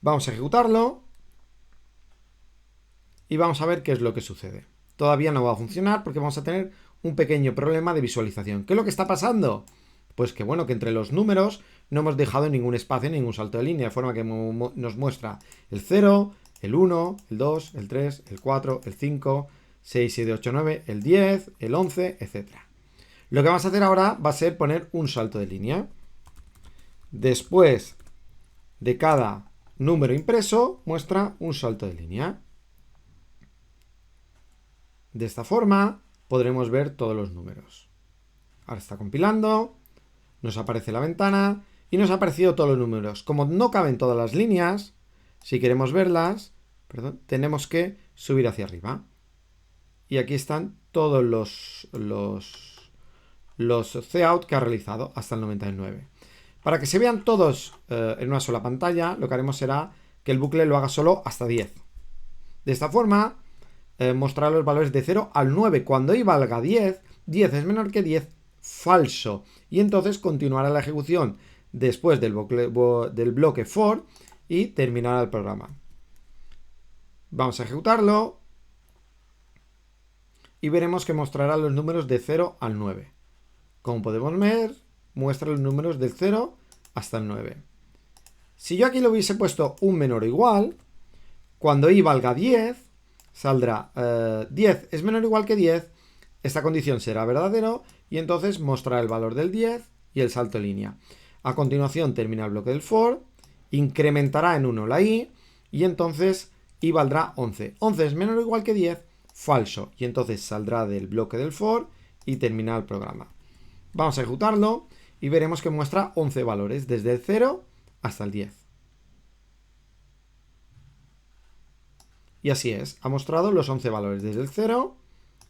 Vamos a ejecutarlo y vamos a ver qué es lo que sucede. Todavía no va a funcionar porque vamos a tener un pequeño problema de visualización. ¿Qué es lo que está pasando? Pues que bueno, que entre los números no hemos dejado ningún espacio, ningún salto de línea, de forma que nos muestra el 0, el 1, el 2, el 3, el 4, el 5, 6, 7, 8, 9, el 10, el 11, etc. Lo que vamos a hacer ahora va a ser poner un salto de línea. Después de cada número impreso, muestra un salto de línea. De esta forma podremos ver todos los números. Ahora está compilando, nos aparece la ventana y nos ha aparecido todos los números. Como no caben todas las líneas, si queremos verlas, tenemos que subir hacia arriba. Y aquí están todos los cout que ha realizado hasta el 99. Para que se vean todos en una sola pantalla, lo que haremos será que el bucle lo haga solo hasta 10. De esta forma, mostrará los valores de 0 al 9. Cuando i valga 10, 10 es menor que 10, falso. Y entonces continuará la ejecución después del bloque for y terminará el programa. Vamos a ejecutarlo. y veremos que mostrará los números de 0 al 9. Como podemos ver, muestra los números del 0 hasta el 9. Si yo aquí le hubiese puesto un menor o igual, cuando i valga 10, saldrá 10 es menor o igual que 10, esta condición será verdadero y entonces mostrará el valor del 10 y el salto en línea. A continuación termina el bloque del for, incrementará en 1 la i y entonces i valdrá 11. 11 es menor o igual que 10, falso, y entonces saldrá del bloque del for y termina el programa. Vamos a ejecutarlo y veremos que muestra 11 valores, desde el 0 hasta el 10. Y así es, ha mostrado los 11 valores desde el 0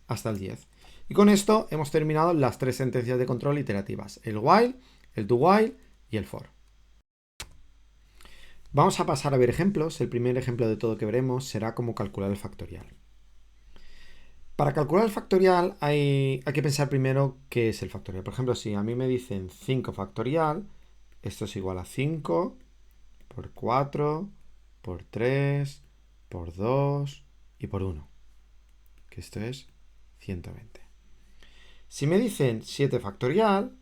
hasta el 10. Y con esto hemos terminado las 3 sentencias de control iterativas, el while, el do while y el for. Vamos a pasar a ver ejemplos. El primer ejemplo de todo que veremos será cómo calcular el factorial. Para calcular el factorial hay que pensar primero qué es el factorial. Por ejemplo, si a mí me dicen 5 factorial, esto es igual a 5 por 4 por 3 por 2 y por 1, que esto es 120. Si me dicen 7 factorial,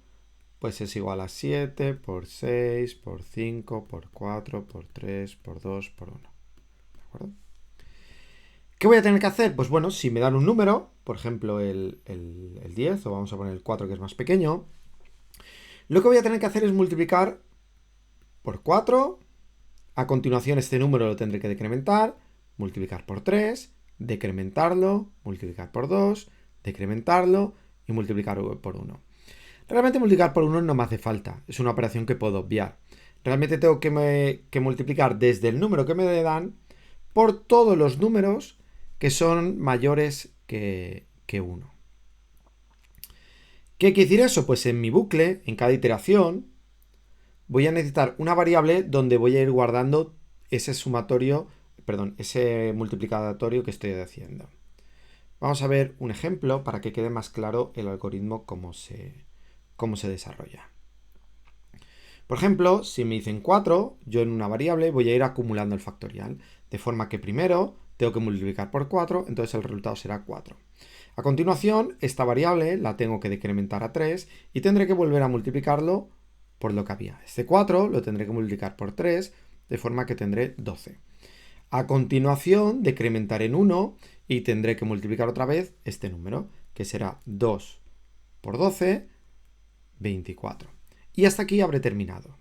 pues es igual a 7 por 6 por 5 por 4 por 3 por 2 por 1. ¿De acuerdo? ¿Qué voy a tener que hacer? Pues bueno, si me dan un número, por ejemplo el 10, o vamos a poner el 4 que es más pequeño, lo que voy a tener que hacer es multiplicar por 4, a continuación este número lo tendré que decrementar, multiplicar por 3, decrementarlo, multiplicar por 2, decrementarlo y multiplicar por 1. Realmente multiplicar por 1 no me hace falta, es una operación que puedo obviar. Realmente tengo que multiplicar desde el número que me dan por todos los números que son mayores que 1. ¿Qué quiere decir eso? Pues en mi bucle, en cada iteración, voy a necesitar una variable donde voy a ir guardando ese sumatorio, ese multiplicatorio que estoy haciendo. Vamos a ver un ejemplo para que quede más claro el algoritmo cómo se desarrolla. Por ejemplo, si me dicen 4, yo en una variable voy a ir acumulando el factorial, de forma que primero tengo que multiplicar por 4, entonces el resultado será 4. A continuación, esta variable la tengo que decrementar a 3 y tendré que volver a multiplicarlo por lo que había. Este 4 lo tendré que multiplicar por 3, de forma que tendré 12. A continuación, decrementaré en 1 y tendré que multiplicar otra vez este número, que será 2 por 12, 24. Y hasta aquí habré terminado.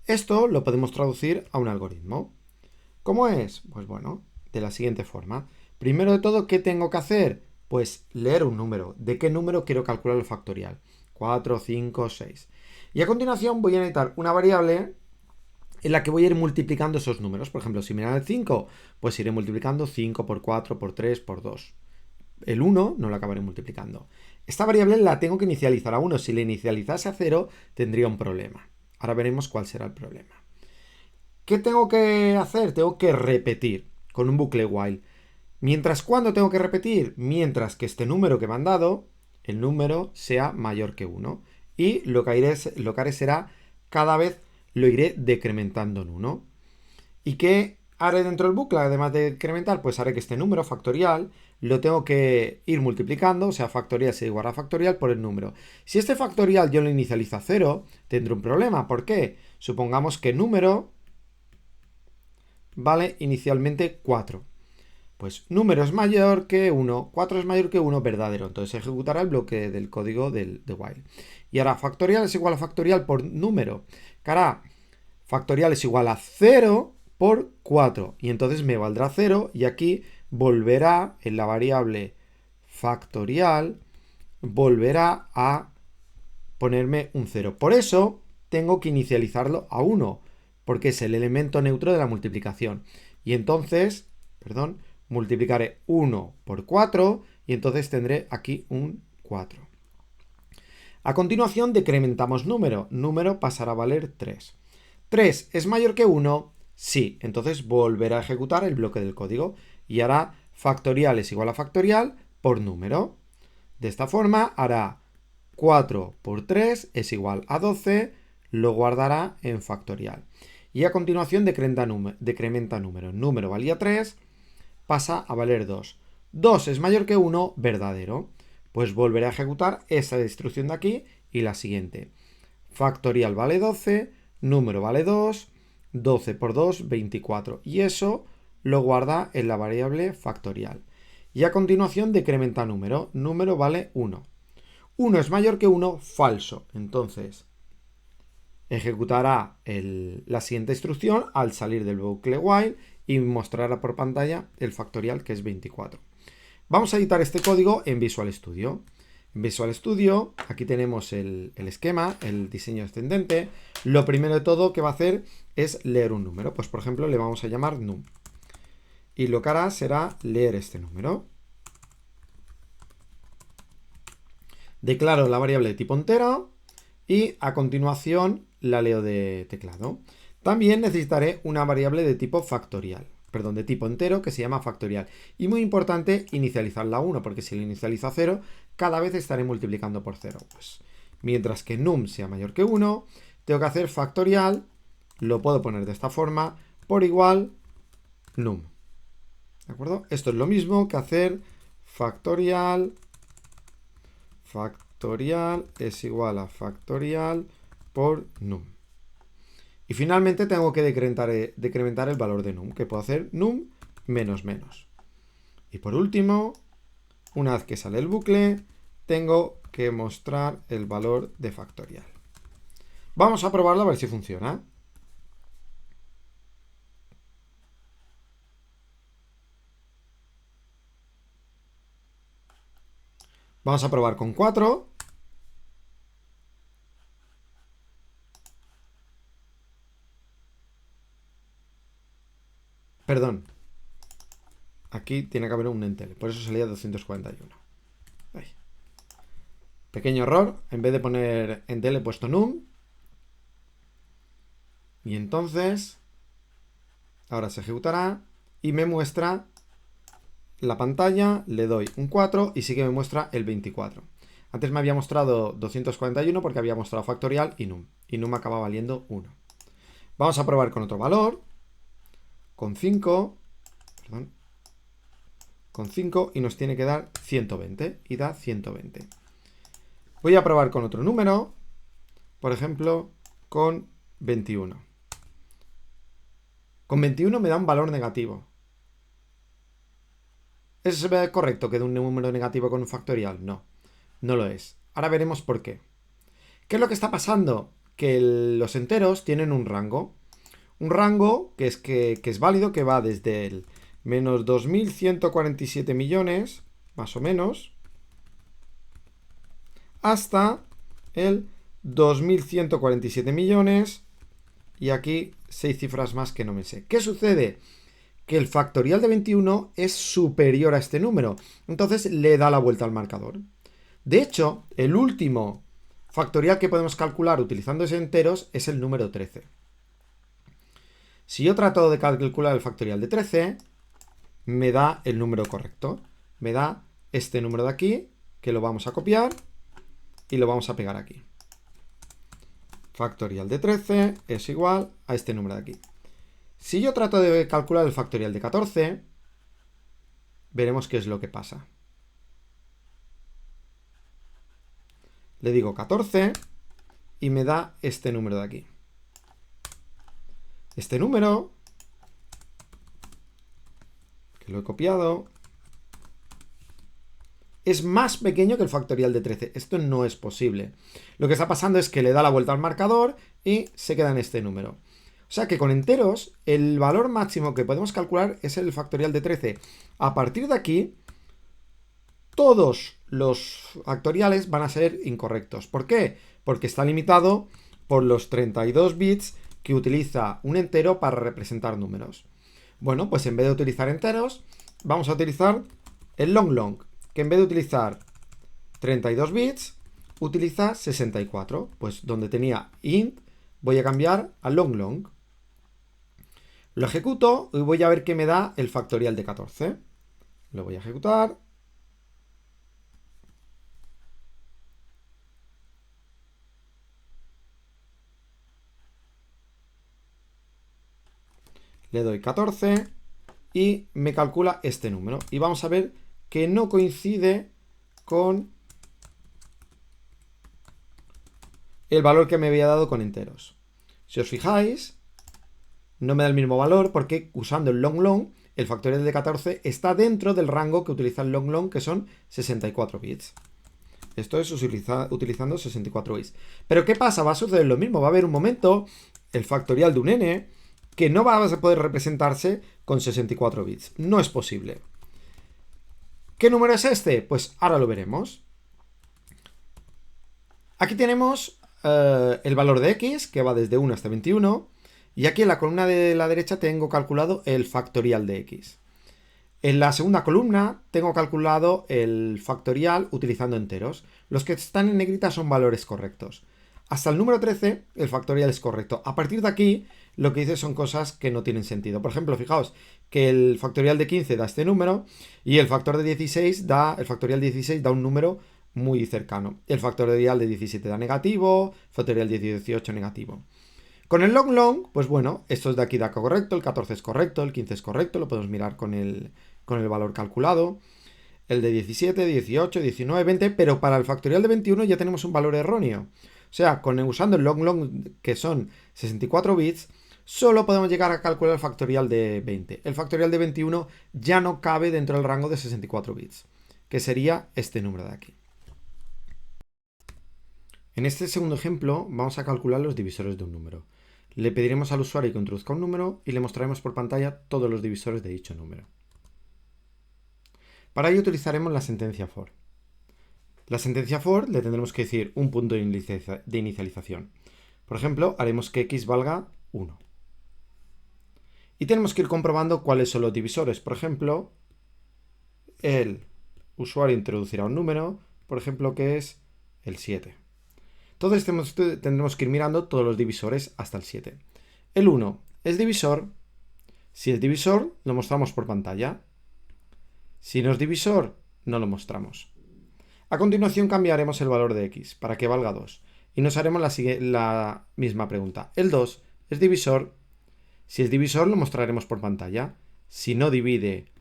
Esto lo podemos traducir a un algoritmo. ¿Cómo es? Pues bueno, de la siguiente forma. Primero de todo, ¿qué tengo que hacer? Pues leer un número. ¿De qué número quiero calcular el factorial? 4, 5, 6. Y a continuación voy a necesitar una variable en la que voy a ir multiplicando esos números. Por ejemplo, si me dan el 5, pues iré multiplicando 5 por 4, por 3, por 2. El 1 no lo acabaré multiplicando. Esta variable la tengo que inicializar a 1. Si la inicializase a 0, tendría un problema. Ahora veremos cuál será el problema. ¿Qué tengo que hacer? Tengo que repetir con un bucle while. ¿Mientras cuándo tengo que repetir? Mientras que este número que me han dado, el número sea mayor que 1. Y lo que haré será, cada vez lo iré decrementando en 1. ¿Y qué haré dentro del bucle? Además de decrementar, pues haré que este número factorial lo tengo que ir multiplicando, o sea, factorial se igual a factorial por el número. Si este factorial yo lo inicializo a 0, tendré un problema. ¿Por qué? Supongamos que número vale inicialmente 4. Pues número es mayor que 1, 4 es mayor que 1, verdadero. Entonces ejecutará el bloque del código de while. Y ahora factorial es igual a factorial por número. Que hará factorial es igual a 0 por 4. Y entonces me valdrá 0 y aquí volverá en la variable factorial, volverá a ponerme un 0. Por eso tengo que inicializarlo a 1, porque es el elemento neutro de la multiplicación. Y entonces, multiplicaré 1 por 4 y entonces tendré aquí un 4. A continuación decrementamos número. Número pasará a valer 3. ¿3 es mayor que 1? Sí. Entonces volverá a ejecutar el bloque del código y hará factorial es igual a factorial por número. De esta forma hará 4 por 3 es igual a 12, lo guardará en factorial. Y a continuación decrementa número. Número valía 3, pasa a valer 2. 2 es mayor que 1, verdadero. Pues volveré a ejecutar esa instrucción de aquí y la siguiente. Factorial vale 12, número vale 2, 12 por 2, 24. Y eso lo guarda en la variable factorial. Y a continuación decrementa número. Número vale 1. 1 es mayor que 1, falso. Entonces, ejecutará la siguiente instrucción al salir del bucle while y mostrará por pantalla el factorial, que es 24. Vamos a editar este código en Visual Studio. En Visual Studio, aquí tenemos el esquema, el diseño descendente. Lo primero de todo que va a hacer es leer un número. Pues, por ejemplo, le vamos a llamar num. Y lo que hará será leer este número. Declaro la variable de tipo entero y a continuación la leo de teclado. También necesitaré una variable de tipo factorial, perdón, de tipo entero, que se llama factorial. Y muy importante, inicializarla a 1, porque si la inicializo a 0, cada vez estaré multiplicando por 0. Pues, mientras que num sea mayor que 1, tengo que hacer factorial, lo puedo poner de esta forma, por igual num. ¿De acuerdo? Esto es lo mismo que hacer factorial es igual a factorial por num. Y finalmente tengo que decrementar el valor de num, que puedo hacer num menos menos. Y por último, una vez que sale el bucle, tengo que mostrar el valor de factorial. Vamos a probarlo a ver si funciona. Vamos a probar con 4. Perdón. Aquí tiene que haber un entel, por eso salía 241. Ahí. Pequeño error, en vez de poner entel he puesto num. Y entonces, ahora se ejecutará y me muestra la pantalla, le doy un 4 y sí que me muestra el 24. Antes me había mostrado 241 porque había mostrado factorial y num acaba valiendo 1. Vamos a probar con otro valor, con 5, perdón, con 5 y nos tiene que dar 120 y da 120. Voy a probar con otro número, por ejemplo, con 21. Con 21 me da un valor negativo. ¿Es correcto que dé un número negativo con un factorial? No, no lo es. Ahora veremos por qué. ¿Qué es lo que está pasando? Que los enteros tienen un rango. Un rango que es válido, que va desde el menos 2.147 millones, más o menos, hasta el 2.147 millones, y aquí 6 cifras más que no me sé. ¿Qué sucede? Que el factorial de 21 es superior a este número, entonces le da la vuelta al marcador. De hecho, el último factorial que podemos calcular utilizando esos enteros es el número 13. Si yo trato de calcular el factorial de 13, me da el número correcto. Me da este número de aquí, que lo vamos a copiar y lo vamos a pegar aquí. Factorial de 13 es igual a este número de aquí. Si yo trato de calcular el factorial de 14, veremos qué es lo que pasa. Le digo 14 y me da este número de aquí. Este número, que lo he copiado, es más pequeño que el factorial de 13. Esto no es posible. Lo que está pasando es que le da la vuelta al marcador y se queda en este número. O sea que con enteros, el valor máximo que podemos calcular es el factorial de 13. A partir de aquí, todos los factoriales van a ser incorrectos. ¿Por qué? Porque está limitado por los 32 bits que utiliza un entero para representar números. Bueno, pues en vez de utilizar enteros, vamos a utilizar el long, que en vez de utilizar 32 bits, utiliza 64. Pues donde tenía int, voy a cambiar a long. Lo ejecuto y voy a ver qué me da el factorial de 14. Lo voy a ejecutar. Le doy 14 y me calcula este número. Y vamos a ver que no coincide con el valor que me había dado con enteros. Si os fijáis, no me da el mismo valor porque usando el long long, el factorial de 14 está dentro del rango que utiliza el long long, que son 64 bits. Esto es utilizando 64 bits. Pero ¿qué pasa? Va a suceder lo mismo. Va a haber un momento, el factorial de un n, que no va a poder representarse con 64 bits. No es posible. ¿Qué número es este? Pues ahora lo veremos. Aquí tenemos el valor de x, que va desde 1 hasta 21. Y aquí en la columna de la derecha tengo calculado el factorial de x. En la segunda columna tengo calculado el factorial utilizando enteros. Los que están en negrita son valores correctos. Hasta el número 13 el factorial es correcto. A partir de aquí lo que dice son cosas que no tienen sentido. Por ejemplo, fijaos que el factorial de 15 da este número y el factorial de 16 da un número muy cercano. El factorial de 17 da negativo, factorial de 18 negativo. Con el long long, pues bueno, estos de aquí da correcto, el 14 es correcto, el 15 es correcto, lo podemos mirar con el valor calculado. El de 17, 18, 19, 20, pero para el factorial de 21 ya tenemos un valor erróneo. O sea, usando el long long, que son 64 bits, solo podemos llegar a calcular el factorial de 20. El factorial de 21 ya no cabe dentro del rango de 64 bits, que sería este número de aquí. En este segundo ejemplo vamos a calcular los divisores de un número. Le pediremos al usuario que introduzca un número y le mostraremos por pantalla todos los divisores de dicho número. Para ello utilizaremos la sentencia for. La sentencia for le tendremos que decir un punto de inicialización. Por ejemplo, haremos que x valga 1. Y tenemos que ir comprobando cuáles son los divisores. Por ejemplo, el usuario introducirá un número, por ejemplo, que es el 7. Entonces tendremos que ir mirando todos los divisores hasta el 7. El 1 es divisor. Si es divisor, lo mostramos por pantalla. Si no es divisor, no lo mostramos. A continuación cambiaremos el valor de x para que valga 2. Y nos haremos la misma pregunta. El 2 es divisor. Si es divisor, lo mostraremos por pantalla. Si no divide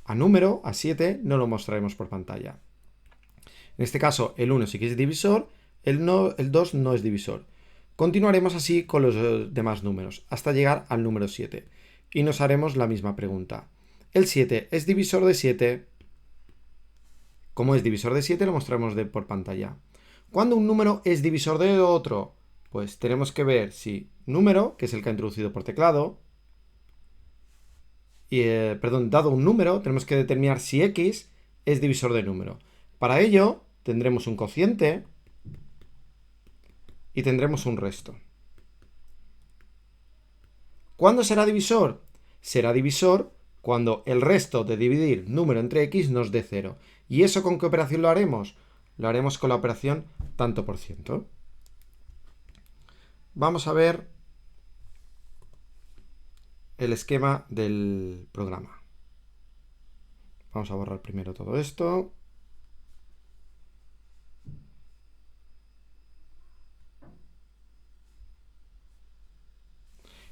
a número, a 7, no lo mostraremos por pantalla. En este caso, el 1 sí que es divisor. El 2 no es divisor. Continuaremos así con los demás números, hasta llegar al número 7. Y nos haremos la misma pregunta. El 7 es divisor de 7. Como es divisor de 7, lo mostraremos por pantalla. ¿Cuándo un número es divisor de otro? Pues tenemos que ver si número, que es el que ha introducido por teclado, dado un número, tenemos que determinar si x es divisor de número. Para ello, tendremos un cociente y tendremos un resto. ¿Cuándo será divisor? Será divisor cuando el resto de dividir número entre x nos dé 0. ¿Y eso con qué operación lo haremos? Lo haremos con la operación tanto por ciento. Vamos a ver el esquema del programa. Vamos a borrar primero todo esto.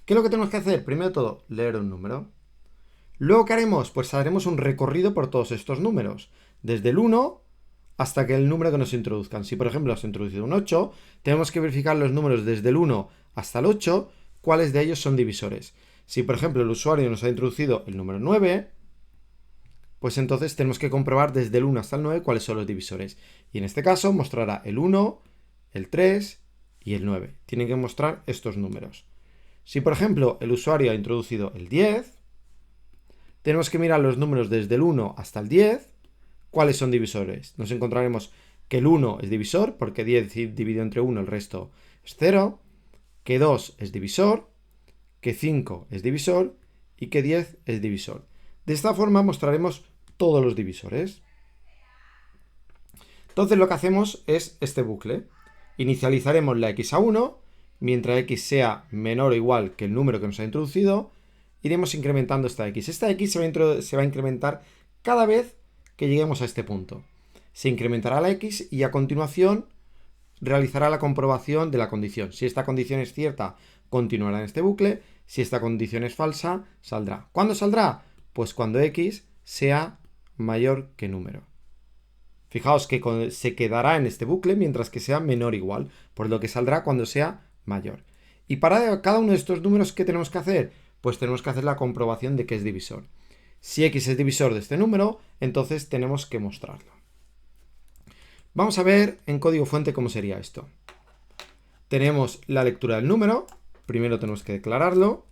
¿Qué es lo que tenemos que hacer? Primero de todo, leer un número. Luego, ¿qué haremos? Pues haremos un recorrido por todos estos números. Desde el 1 hasta que el número que nos introduzcan. Si, por ejemplo, has introducido un 8, tenemos que verificar los números desde el 1 hasta el 8, cuáles de ellos son divisores. Si, por ejemplo, el usuario nos ha introducido el número 9, pues entonces tenemos que comprobar desde el 1 hasta el 9 cuáles son los divisores. Y en este caso mostrará el 1, el 3 y el 9. Tienen que mostrar estos números. Si, por ejemplo, el usuario ha introducido el 10, tenemos que mirar los números desde el 1 hasta el 10, cuáles son divisores. Nos encontraremos que el 1 es divisor, porque 10 dividido entre 1, el resto es 0, que 2 es divisor, que 5 es divisor y que 10 es divisor. De esta forma mostraremos todos los divisores. Entonces lo que hacemos es este bucle. Inicializaremos la x a 1, mientras x sea menor o igual que el número que nos ha introducido, iremos incrementando esta x. Esta x se va a incrementar cada vez que lleguemos a este punto. Se incrementará la x y a continuación realizará la comprobación de la condición. Si esta condición es cierta, continuará en este bucle. Si esta condición es falsa, saldrá. ¿Cuándo saldrá? Pues cuando x sea mayor que número. Fijaos que se quedará en este bucle mientras que sea menor o igual, por lo que saldrá cuando sea mayor. Y para cada uno de estos números, ¿qué tenemos que hacer? Pues tenemos que hacer la comprobación de que es divisor. Si x es divisor de este número, entonces tenemos que mostrarlo. Vamos a ver en código fuente cómo sería esto. Tenemos la lectura del número. Primero tenemos que declararlo.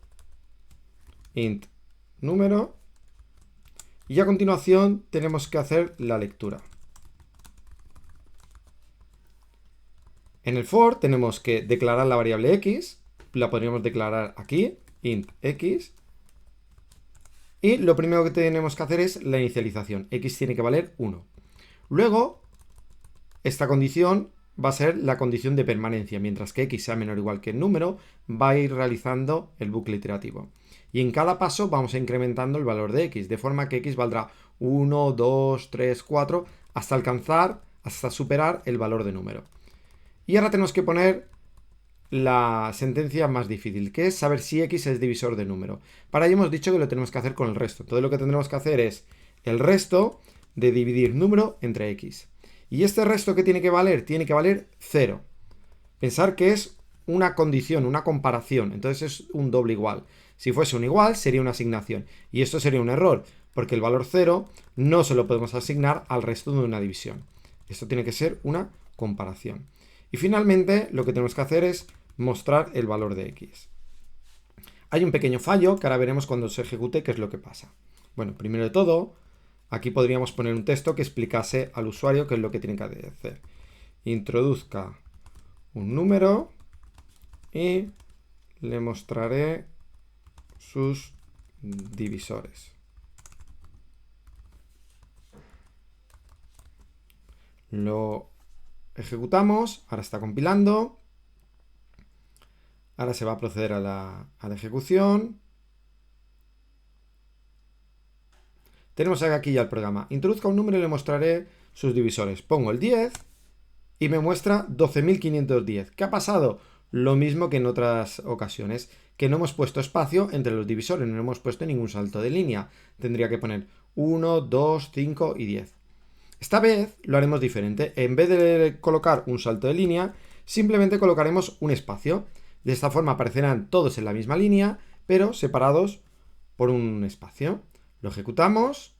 Int número. Y a continuación tenemos que hacer la lectura. En el for tenemos que declarar la variable x, la podríamos declarar aquí, int x, y lo primero que tenemos que hacer es la inicialización, x tiene que valer 1. Luego, esta condición va a ser la condición de permanencia, mientras que x sea menor o igual que el número, va a ir realizando el bucle iterativo. Y en cada paso vamos incrementando el valor de x, de forma que x valdrá 1, 2, 3, 4, hasta superar el valor de número. Y ahora tenemos que poner la sentencia más difícil, que es saber si x es divisor de número. Para ello hemos dicho que lo tenemos que hacer con el resto. Entonces lo que tendremos que hacer es el resto de dividir número entre x. ¿Y este resto qué tiene que valer? Tiene que valer 0. Pensar que es una condición, una comparación. Entonces es un doble igual. Si fuese un igual, sería una asignación. Y esto sería un error, porque el valor 0 no se lo podemos asignar al resto de una división. Esto tiene que ser una comparación. Y finalmente lo que tenemos que hacer es mostrar el valor de x. Hay un pequeño fallo que ahora veremos cuando se ejecute qué es lo que pasa. Bueno, primero de todo, aquí podríamos poner un texto que explicase al usuario qué es lo que tiene que hacer. Introduzca un número y le mostraré sus divisores. Lo ejecutamos, ahora está compilando, ahora se va a proceder a la ejecución. Tenemos aquí ya el programa. Introduzca un número y le mostraré sus divisores. Pongo el 10 y me muestra 12.510. ¿Qué ha pasado? Lo mismo que en otras ocasiones, que no hemos puesto espacio entre los divisores, no hemos puesto ningún salto de línea. Tendría que poner 1, 2, 5 y 10. Esta vez lo haremos diferente. En vez de colocar un salto de línea, simplemente colocaremos un espacio. De esta forma aparecerán todos en la misma línea, pero separados por un espacio. Lo ejecutamos.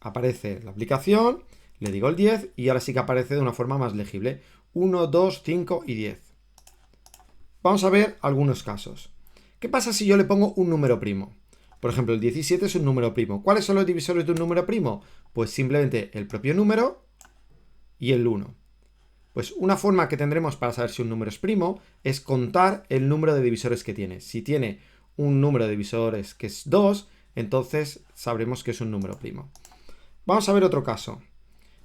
Aparece la aplicación. Le digo el 10 y ahora sí que aparece de una forma más legible. 1, 2, 5 y 10. Vamos a ver algunos casos. ¿Qué pasa si yo le pongo un número primo? Por ejemplo, el 17 es un número primo. ¿Cuáles son los divisores de un número primo? Pues simplemente el propio número y el 1. Pues una forma que tendremos para saber si un número es primo es contar el número de divisores que tiene. Si tiene un número de divisores que es 2, entonces sabremos que es un número primo. Vamos a ver otro caso.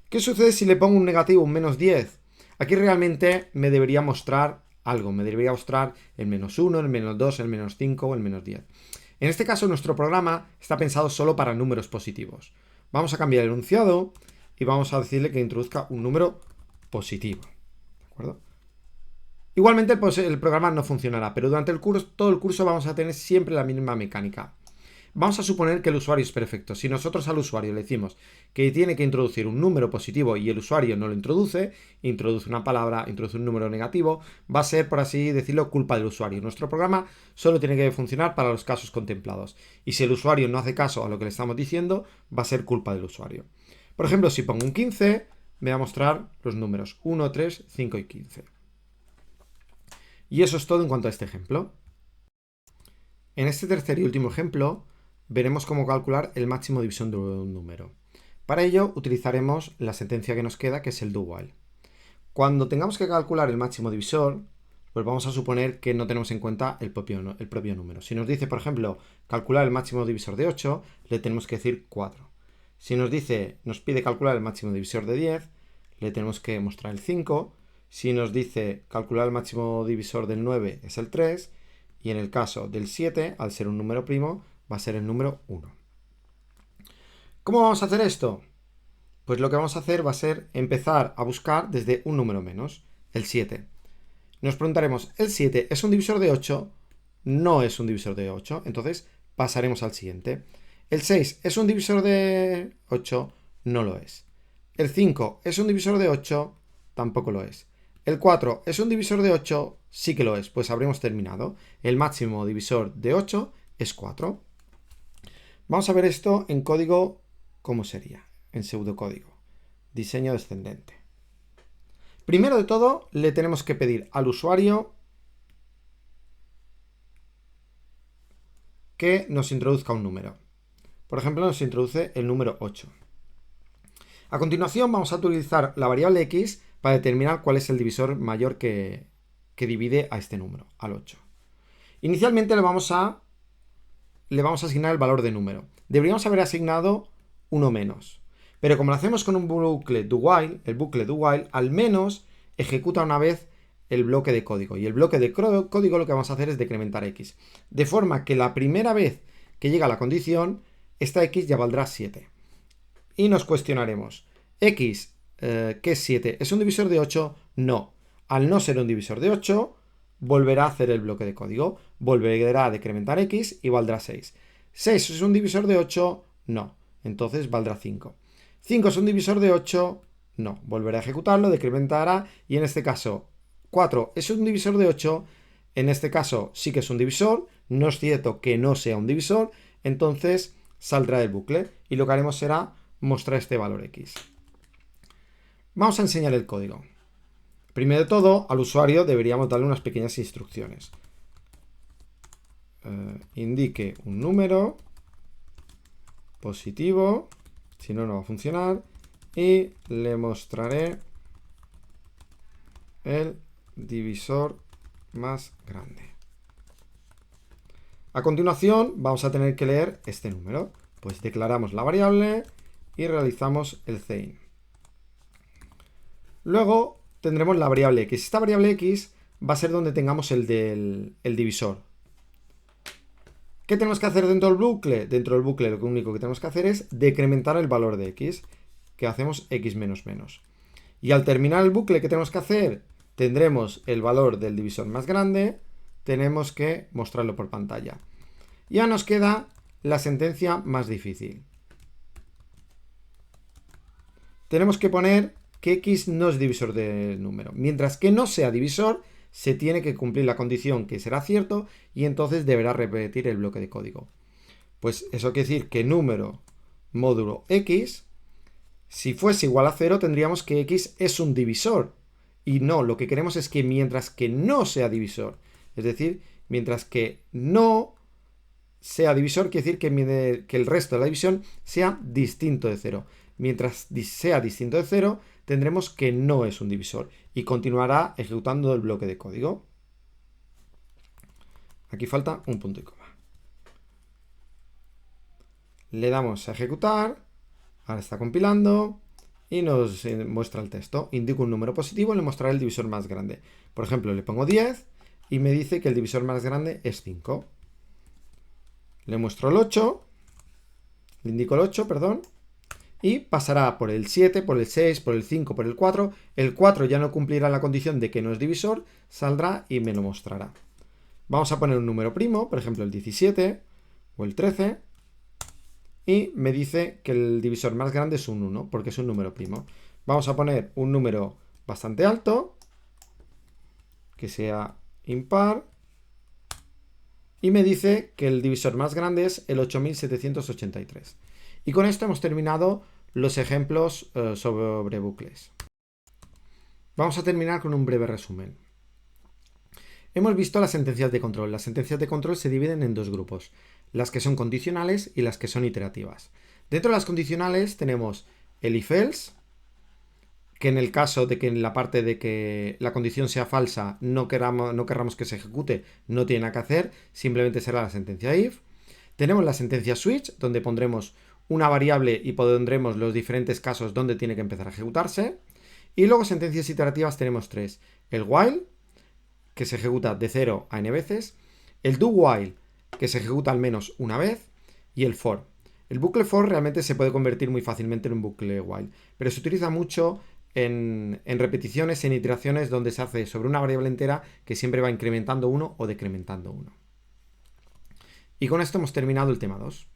¿Qué sucede si le pongo un negativo, un menos 10? Aquí realmente me debería mostrar algo. Me debería mostrar el menos 1, el menos 2, el menos 5 o el menos 10. En este caso, nuestro programa está pensado solo para números positivos. Vamos a cambiar el enunciado y vamos a decirle que introduzca un número positivo. ¿De acuerdo? Igualmente el programa no funcionará, pero durante todo el curso vamos a tener siempre la misma mecánica. Vamos a suponer que el usuario es perfecto. Si nosotros al usuario le decimos que tiene que introducir un número positivo y el usuario no lo introduce una palabra, introduce un número negativo, va a ser, por así decirlo, culpa del usuario. Nuestro programa solo tiene que funcionar para los casos contemplados. Y si el usuario no hace caso a lo que le estamos diciendo, va a ser culpa del usuario. Por ejemplo, si pongo un 15, me va a mostrar los números 1, 3, 5 y 15. Y eso es todo en cuanto a este ejemplo. En este tercer y último ejemplo, veremos cómo calcular el máximo división de un número. Para ello utilizaremos la sentencia que nos queda, que es el do while. Cuando tengamos que calcular el máximo divisor, pues vamos a suponer que no tenemos en cuenta el propio número. Si nos dice, por ejemplo, calcular el máximo divisor de 8, le tenemos que decir 4. Si nos pide calcular el máximo divisor de 10, le tenemos que mostrar el 5. Si nos dice calcular el máximo divisor del 9, es el 3. Y en el caso del 7, al ser un número primo, va a ser el número 1. ¿Cómo vamos a hacer esto? Pues lo que vamos a hacer va a ser empezar a buscar desde un número menos, el 7. Nos preguntaremos, ¿el 7 es un divisor de 8? No es un divisor de 8, entonces pasaremos al siguiente. ¿El 6 es un divisor de 8? No lo es. ¿El 5 es un divisor de 8? Tampoco lo es. ¿El 4 es un divisor de 8? Sí que lo es, pues habremos terminado. El máximo divisor de 8 es 4. Vamos a ver esto en código, ¿cómo sería? En pseudocódigo. Diseño descendente. Primero de todo, le tenemos que pedir al usuario que nos introduzca un número. Por ejemplo, nos introduce el número 8. A continuación, vamos a utilizar la variable x para determinar cuál es el divisor mayor que divide a este número, al 8. Inicialmente le vamos a asignar el valor de número. Deberíamos haber asignado 1 menos. Pero como lo hacemos con un bucle do while, el bucle do while al menos ejecuta una vez el bloque de código. Y el bloque de código lo que vamos a hacer es decrementar x. De forma que la primera vez que llega a la condición, esta x ya valdrá 7. Y nos cuestionaremos, x, ¿qué es 7? ¿Es un divisor de 8? No. Al no ser un divisor de 8, volverá a hacer el bloque de código. Volverá a decrementar x y valdrá 6. ¿6 es un divisor de 8? No. Entonces valdrá 5. ¿5 es un divisor de 8? No. Volverá a ejecutarlo, decrementará y en este caso 4 es un divisor de 8. En este caso sí que es un divisor. No es cierto que no sea un divisor. Entonces saldrá del bucle y lo que haremos será mostrar este valor x. Vamos a enseñar el código. Primero de todo, al usuario deberíamos darle unas pequeñas instrucciones. Indique un número positivo, si no, no va a funcionar, y le mostraré el divisor más grande. A continuación, vamos a tener que leer este número. Pues declaramos la variable y realizamos el chain. Luego tendremos la variable x. Esta variable x va a ser donde tengamos el divisor. ¿Qué tenemos que hacer dentro del bucle? Dentro del bucle lo único que tenemos que hacer es decrementar el valor de x, que hacemos x menos menos. Y al terminar el bucle, ¿qué tenemos que hacer? Tendremos el valor del divisor más grande, tenemos que mostrarlo por pantalla. Ya nos queda la sentencia más difícil. Tenemos que poner que x no es divisor del número. Mientras que no sea divisor, se tiene que cumplir la condición que será cierto y entonces deberá repetir el bloque de código. Pues eso quiere decir que número módulo x, si fuese igual a 0, tendríamos que x es un divisor. Y no, lo que queremos es que mientras que no sea divisor, es decir, mientras que no sea divisor, quiere decir que el resto de la división sea distinto de 0. Mientras sea distinto de 0, tendremos que no es un divisor y continuará ejecutando el bloque de código. Aquí falta un punto y coma. Le damos a ejecutar, ahora está compilando y nos muestra el texto. Indico un número positivo y le mostraré el divisor más grande. Por ejemplo, le pongo 10 y me dice que el divisor más grande es 5. Le muestro el 8, le indico el 8, perdón, y pasará por el 7, por el 6, por el 5, por el 4. El 4 ya no cumplirá la condición de que no es divisor, saldrá y me lo mostrará. Vamos a poner un número primo, por ejemplo el 17 o el 13, y me dice que el divisor más grande es un 1, porque es un número primo. Vamos a poner un número bastante alto, que sea impar, y me dice que el divisor más grande es el 8783. Y con esto hemos terminado los ejemplos sobre bucles. Vamos a terminar con un breve resumen. Hemos visto las sentencias de control. Las sentencias de control se dividen en dos grupos, las que son condicionales y las que son iterativas. Dentro de las condicionales tenemos el if-else, que en el caso de que en la parte de que la condición sea falsa no querramos que se ejecute, no tiene nada que hacer, simplemente será la sentencia if. Tenemos la sentencia switch, donde pondremos una variable y pondremos los diferentes casos donde tiene que empezar a ejecutarse. Y luego sentencias iterativas tenemos tres. El while, que se ejecuta de 0 a n veces. El do while, que se ejecuta al menos una vez. Y el for. El bucle for realmente se puede convertir muy fácilmente en un bucle while, pero se utiliza mucho en repeticiones, en iteraciones donde se hace sobre una variable entera que siempre va incrementando 1 o decrementando 1. Y con esto hemos terminado el tema 2.